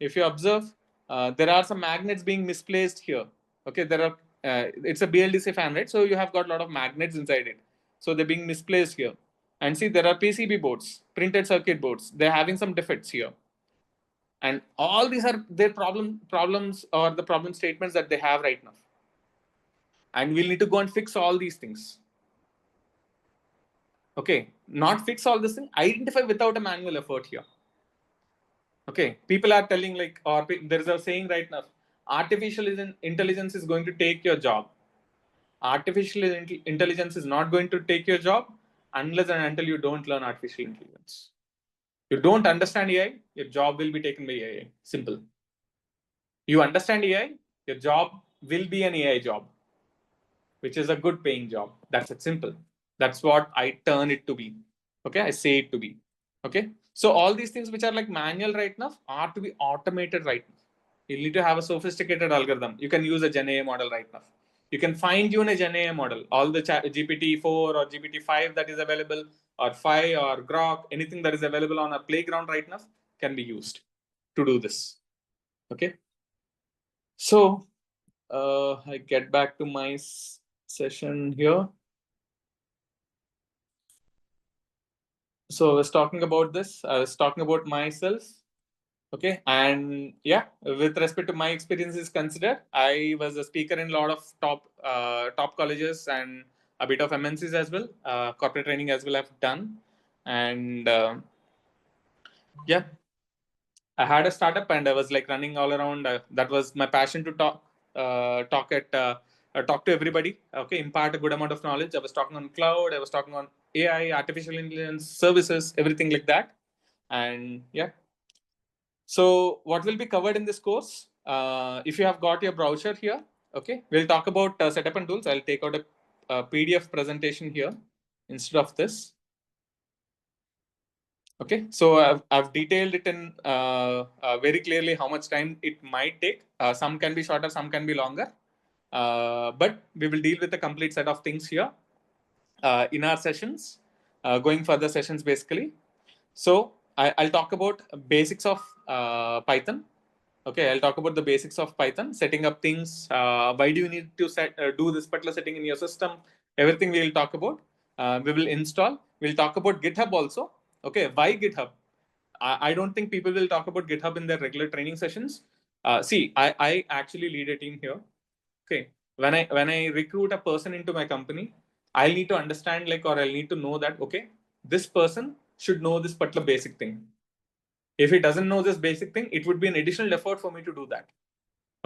If you observe, there are some magnets being misplaced here. Okay, there are it's a BLDC fan, right? So you have got a lot of magnets inside it. So they're being misplaced here. And see, there are PCB boards, printed circuit boards. They're having some defects here. And all these are their problems or the problem statements that they have right now. And we'll need to go and fix all these things. Okay, not fix all this thing, identify without a manual effort here. Okay, people are telling like, or there is a saying right now, artificial intelligence is going to take your job. Artificial intelligence is not going to take your job unless and until you don't learn artificial intelligence. You don't understand AI, your job will be taken by AI. Simple. You understand AI, your job will be an AI job, which is a good paying job. That's it, simple. That's what I turn it to be. Okay, I say it to be. Okay, so all these things which are like manual right now are to be automated right now. You need to have a sophisticated algorithm. You can use a Gen AI model right now. You can fine tune a Gen AI model. All the GPT-4 or GPT-5 that is available, or 5 or Grok, anything that is available on a playground right now can be used to do this. Okay, so I get back to my session here. So I was talking about this. I was talking about myself. Okay, and yeah, with respect to my experiences considered, I was a speaker in a lot of top colleges and a bit of MNCs as well. Corporate training as well I've done, and yeah, I had a startup and I was like running all around. That was my passion to talk to everybody. Okay, impart a good amount of knowledge. I was talking on cloud. I was talking on AI, artificial intelligence, services, everything like that. And yeah, so what will be covered in this course? If you have got your browser here, okay, we'll talk about setup and tools. I'll take out a PDF presentation here instead of this. Okay, so I've detailed it in very clearly how much time it might take. Some can be shorter, some can be longer. But we will deal with a complete set of things here in our sessions, going further sessions basically. So I'll talk about basics of Python. Okay, I'll talk about the basics of Python, setting up things. Why do you need to do this particular setting in your system? Everything we will talk about. We will install. We'll talk about GitHub also. Okay, why GitHub? I don't think people will talk about GitHub in their regular training sessions. See, I actually lead a team here. Okay, when I recruit a person into my company, I'll need to understand or I'll need to know that okay, this person should know this particular basic thing. If he doesn't know this basic thing, it would be an additional effort for me to do that.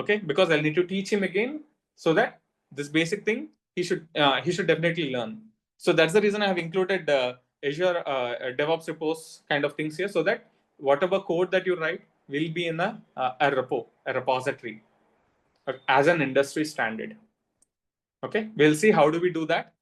Okay, because I'll need to teach him again so that this basic thing he should definitely learn. So that's the reason I have included Azure DevOps repos kind of things here, so that whatever code that you write will be in a repository as an industry standard. Okay, we'll see how do we do that.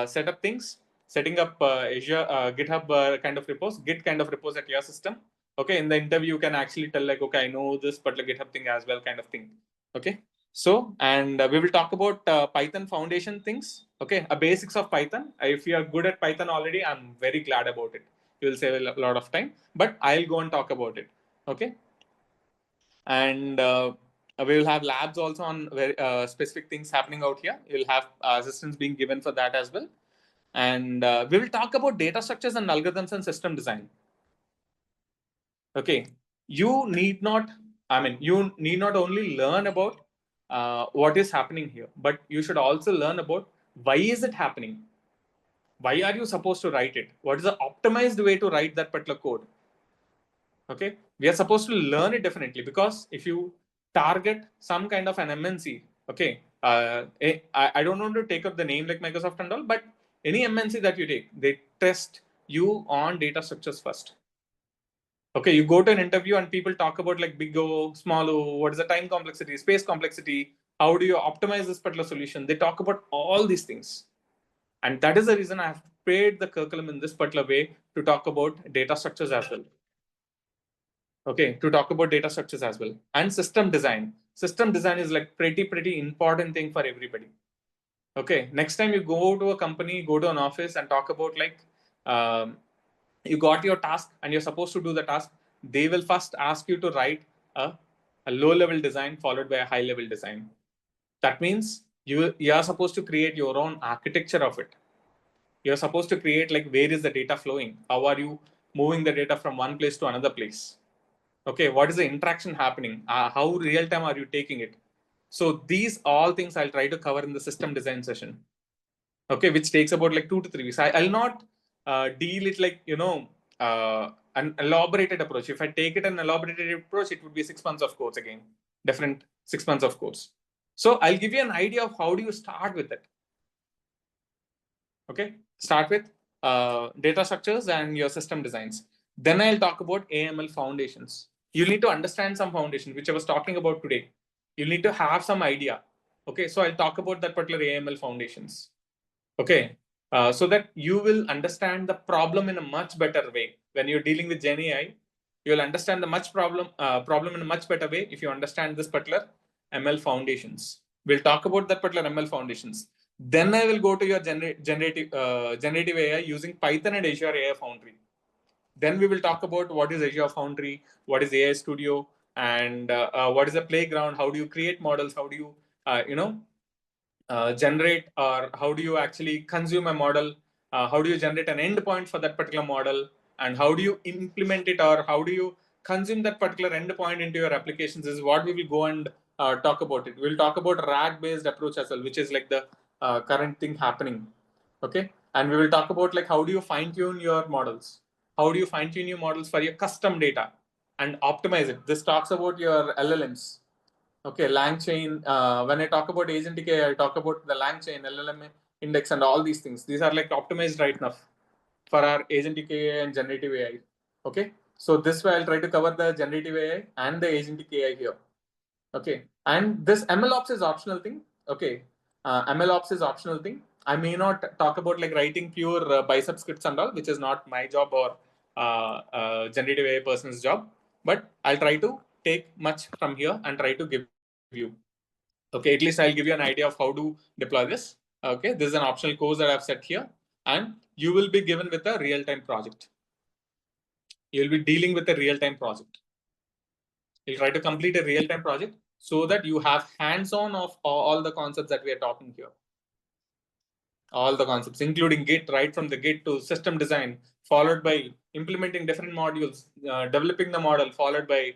Set up things, setting up Azure GitHub kind of repos, Git kind of repos at your system. Okay, in the interview you can actually tell like, okay, I know this particular GitHub thing as well, kind of thing. Okay, so and we will talk about Python foundation things. Okay, a basics of Python. If you are good at Python already, I'm very glad about it. You will save a lot of time, but I'll go and talk about it. Okay, and we will have labs also on very specific things happening out here. You'll have assistance being given for that as well. And we will talk about data structures and algorithms and system design. Okay, you need not only learn about what is happening here, but you should also learn about why is it happening. Why are you supposed to write it? What is the optimized way to write that particular code? Okay, we are supposed to learn it definitely, because if you target some kind of an MNC, okay, I don't want to take up the name like Microsoft and all, but any MNC that you take, they test you on data structures first. Okay, you go to an interview and people talk about like big O, small o, what is the time complexity, space complexity, how do you optimize this particular solution? They talk about all these things. And that is the reason I have prepared the curriculum in this particular way to talk about data structures as well. Okay, to talk about data structures as well. And system design. System design is like pretty important thing for everybody. Okay, next time you go to a company, go to an office and talk about like, you got your task and you're supposed to do the task, they will first ask you to write a low level design followed by a high level design. That means you are supposed to create your own architecture of it. You're supposed to create like, where is the data flowing? How are you moving the data from one place to another place? Okay, what is the interaction happening? How real time are you taking it? So these all things I'll try to cover in the system design session. Okay, which takes about like 2 to 3 weeks. I'll not deal it like, an elaborated approach. If I take it an elaborated approach, it would be 6 months of course again, different 6 months of course. So I'll give you an idea of how do you start with it. Okay, start with data structures and your system designs. Then I'll talk about AML foundations. You need to understand some foundation, which I was talking about today. You need to have some idea. Okay, so I'll talk about that particular AML foundations. Okay, so that you will understand the problem in a much better way. When you're dealing with Gen AI, you'll understand the problem in a much better way if you understand this particular ML foundations. We'll talk about that particular ML foundations. Then I will go to your generative AI using Python and Azure AI Foundry. Then we will talk about what is Azure Foundry, what is AI Studio, and what is the playground. How do you create models? How do you, generate, or how do you actually consume a model? How do you generate an endpoint for that particular model? And how do you implement it, or how do you consume that particular endpoint into your applications? This is what we will go and talk about it. We'll talk about RAG-based approach as well, which is like the current thing happening. Okay, and we will talk about like how do you fine-tune your models? How do you fine-tune your models for your custom data and optimize it? This talks about your LLMs. Okay, LangChain. When I talk about agentic AI, I talk about the LangChain, LLM index, and all these things. These are like optimized right now for our agentic AI and generative AI. Okay, so this way I'll try to cover the generative AI and the agentic AI here. Okay, and this MLOps is optional thing. Okay, MLOps is optional thing. I may not talk about like writing pure bicep scripts and all, which is not my job or generative AI person's job. But I'll try to take much from here and try to give you. Okay, at least I'll give you an idea of how to deploy this. Okay, this is an optional course that I've set here, and you will be given with a real-time project. You'll be dealing with a real-time project. You'll try to complete a real-time project so that you have hands-on of all the concepts that we are talking here. All the concepts, including Git, right from the Git to system design, followed by implementing different modules, developing the model, followed by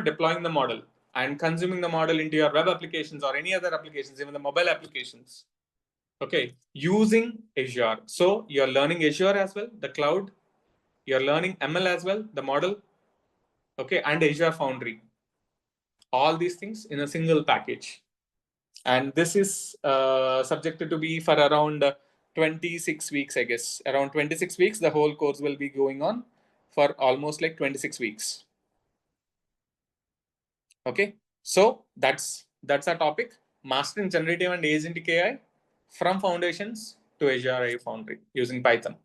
deploying the model and consuming the model into your web applications or any other applications, even the mobile applications. Okay, using Azure. So you're learning Azure as well, the cloud. You're learning ML as well, the model. Okay, and Azure Foundry. All these things in a single package. And this is subjected to be for around 26 weeks, I guess. Around 26 weeks, the whole course will be going on for almost like 26 weeks. Okay, so that's our topic: mastering generative and agentic AI from foundations to Azure AI Foundry using Python.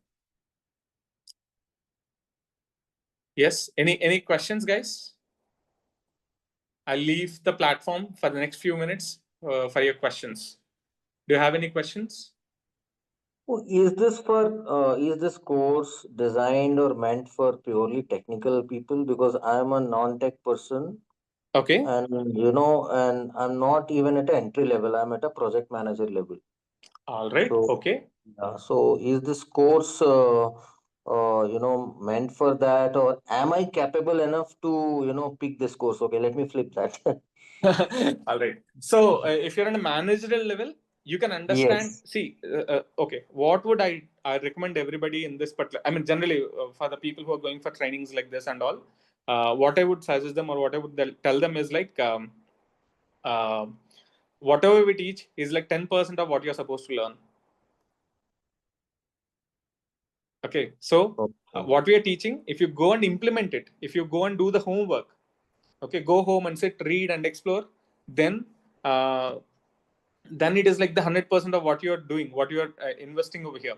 Yes, any questions, guys? I'll leave the platform for the next few minutes for your questions. Do you have any questions? Is this course designed or meant for purely technical people? Because I'm a non-tech person, Okay. and I'm not even at an entry level. I'm at a project manager level. All right. So, Okay. so is this course, meant for that, or am I capable enough to, pick this course? Okay, let me flip that. All right. So if you're on a managerial level, you can understand. Yes. See, okay, what would I recommend everybody in this particular? I mean, generally for the people who are going for trainings like this and all, what I would suggest them or what I would tell them is like, uh, whatever we teach is like 10% of what you're supposed to learn. Okay, so what we are teaching, if you go and implement it, if you go and do the homework, okay, go home and sit, read and explore, then it is like the 100% of what you're doing, what you're investing over here.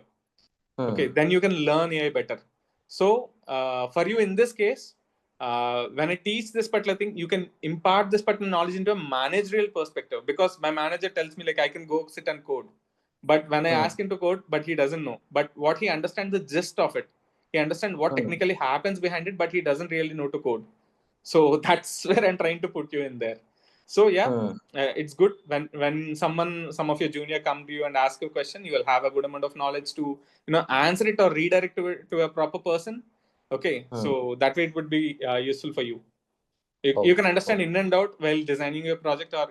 Okay, then you can learn AI better. So for you in this case, when I teach this particular thing, you can impart this particular knowledge into a managerial perspective, because my manager tells me like I can go sit and code. But when I ask him to code, but he doesn't know. But what he understands the gist of it. He understands what technically happens behind it, but he doesn't really know to code. So that's where I'm trying to put you in there. So yeah, it's good when some of your junior come to you and ask you a question, you will have a good amount of knowledge to answer it or redirect to a proper person. Okay, so that way it would be useful for you. You can understand in and out while designing your project, or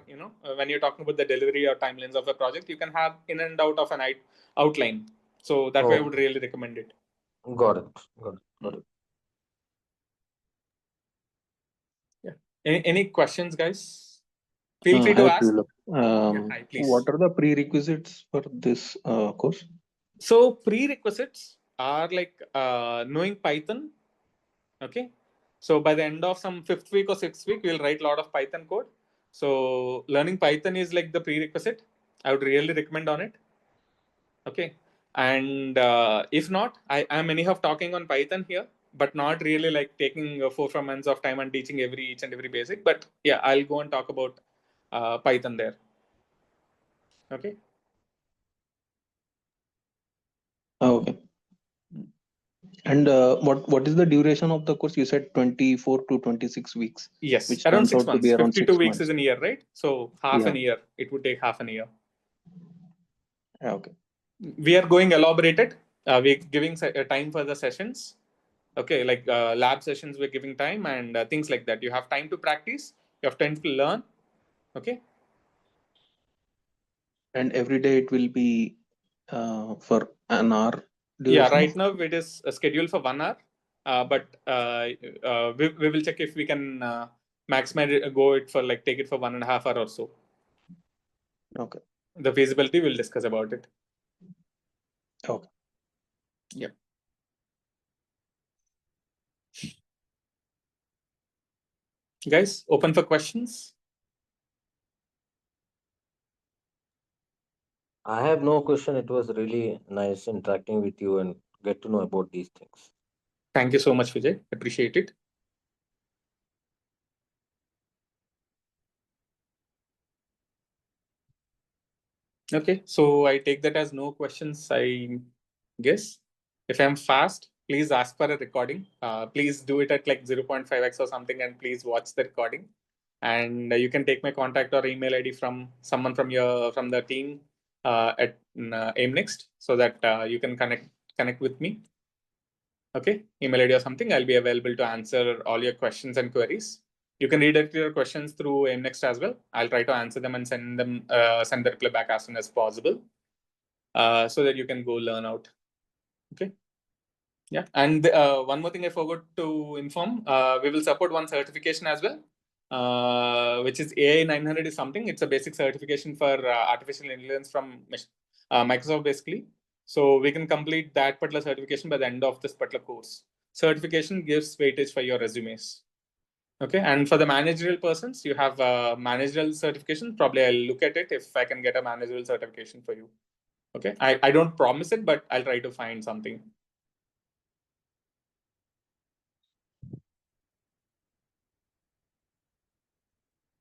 when you're talking about the delivery or timelines of a project, you can have in and out of an outline. So that way I would really recommend it. Got it. Yeah. Any questions, guys? Feel free to ask. Hi, please. What are the prerequisites for this course? So prerequisites are like knowing Python, Okay. So by the end of some 5th week or 6th week, we'll write a lot of Python code. So learning Python is like the prerequisite. I would really recommend on it. Okay. And if not, I am anyhow talking on Python here, but not really like taking 4 months of time and teaching each and every basic. But yeah, I'll go and talk about Python there. Okay. Okay. And what is the duration of the course? You said 24 to 26 weeks. Yes, which around turns 6 out to months. be around 52 6 weeks months. is a year, right? So half Yeah. an year. It would take half an year. Okay. We are going elaborated. We're giving time for the sessions. Okay, like lab sessions, we're giving time and things like that. You have time to practice. You have time to learn. Okay. And every day it will be for an hour duration? Yeah, right now it is scheduled for 1 hour. But we will check if we can maximize it, take it for 1.5 hours or so. Okay. The feasibility, we'll discuss about it. Okay. Yep. Guys, open for questions. I have no question. It was really nice interacting with you and get to know about these things. Thank you so much, Vijay. Appreciate it. Okay, so I take that as no questions, I guess. If I'm fast, please ask for a recording. Please do it at like 0.5x or something, and please watch the recording. And you can take my contact or email ID from someone from the team at AimNext, so that you can connect with me. Okay, email ID or something. I'll be available to answer all your questions and queries. You can redirect your questions through AimNext as well. I'll try to answer them and send the reply back as soon as possible, so that you can go learn out. Okay. Yeah. And one more thing I forgot to inform, we will support one certification as well, which is AI 900 is something. It's a basic certification for artificial intelligence from Microsoft, basically. So we can complete that particular certification by the end of this particular course. Certification gives weightage for your resumes. Okay. And for the managerial persons, you have managerial certification. Probably I'll look at it if I can get a managerial certification for you. Okay. I don't promise it, but I'll try to find something.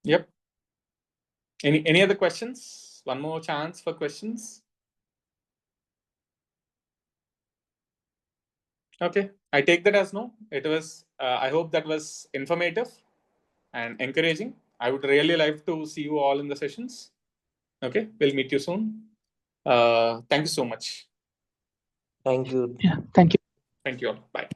Yep. Any other questions? One more chance for questions. Okay, I take that as no. It was. I hope that was informative and encouraging. I would really like to see you all in the sessions. Okay, we'll meet you soon. Thank you so much. Thank you. Yeah, thank you. Thank you all. Bye.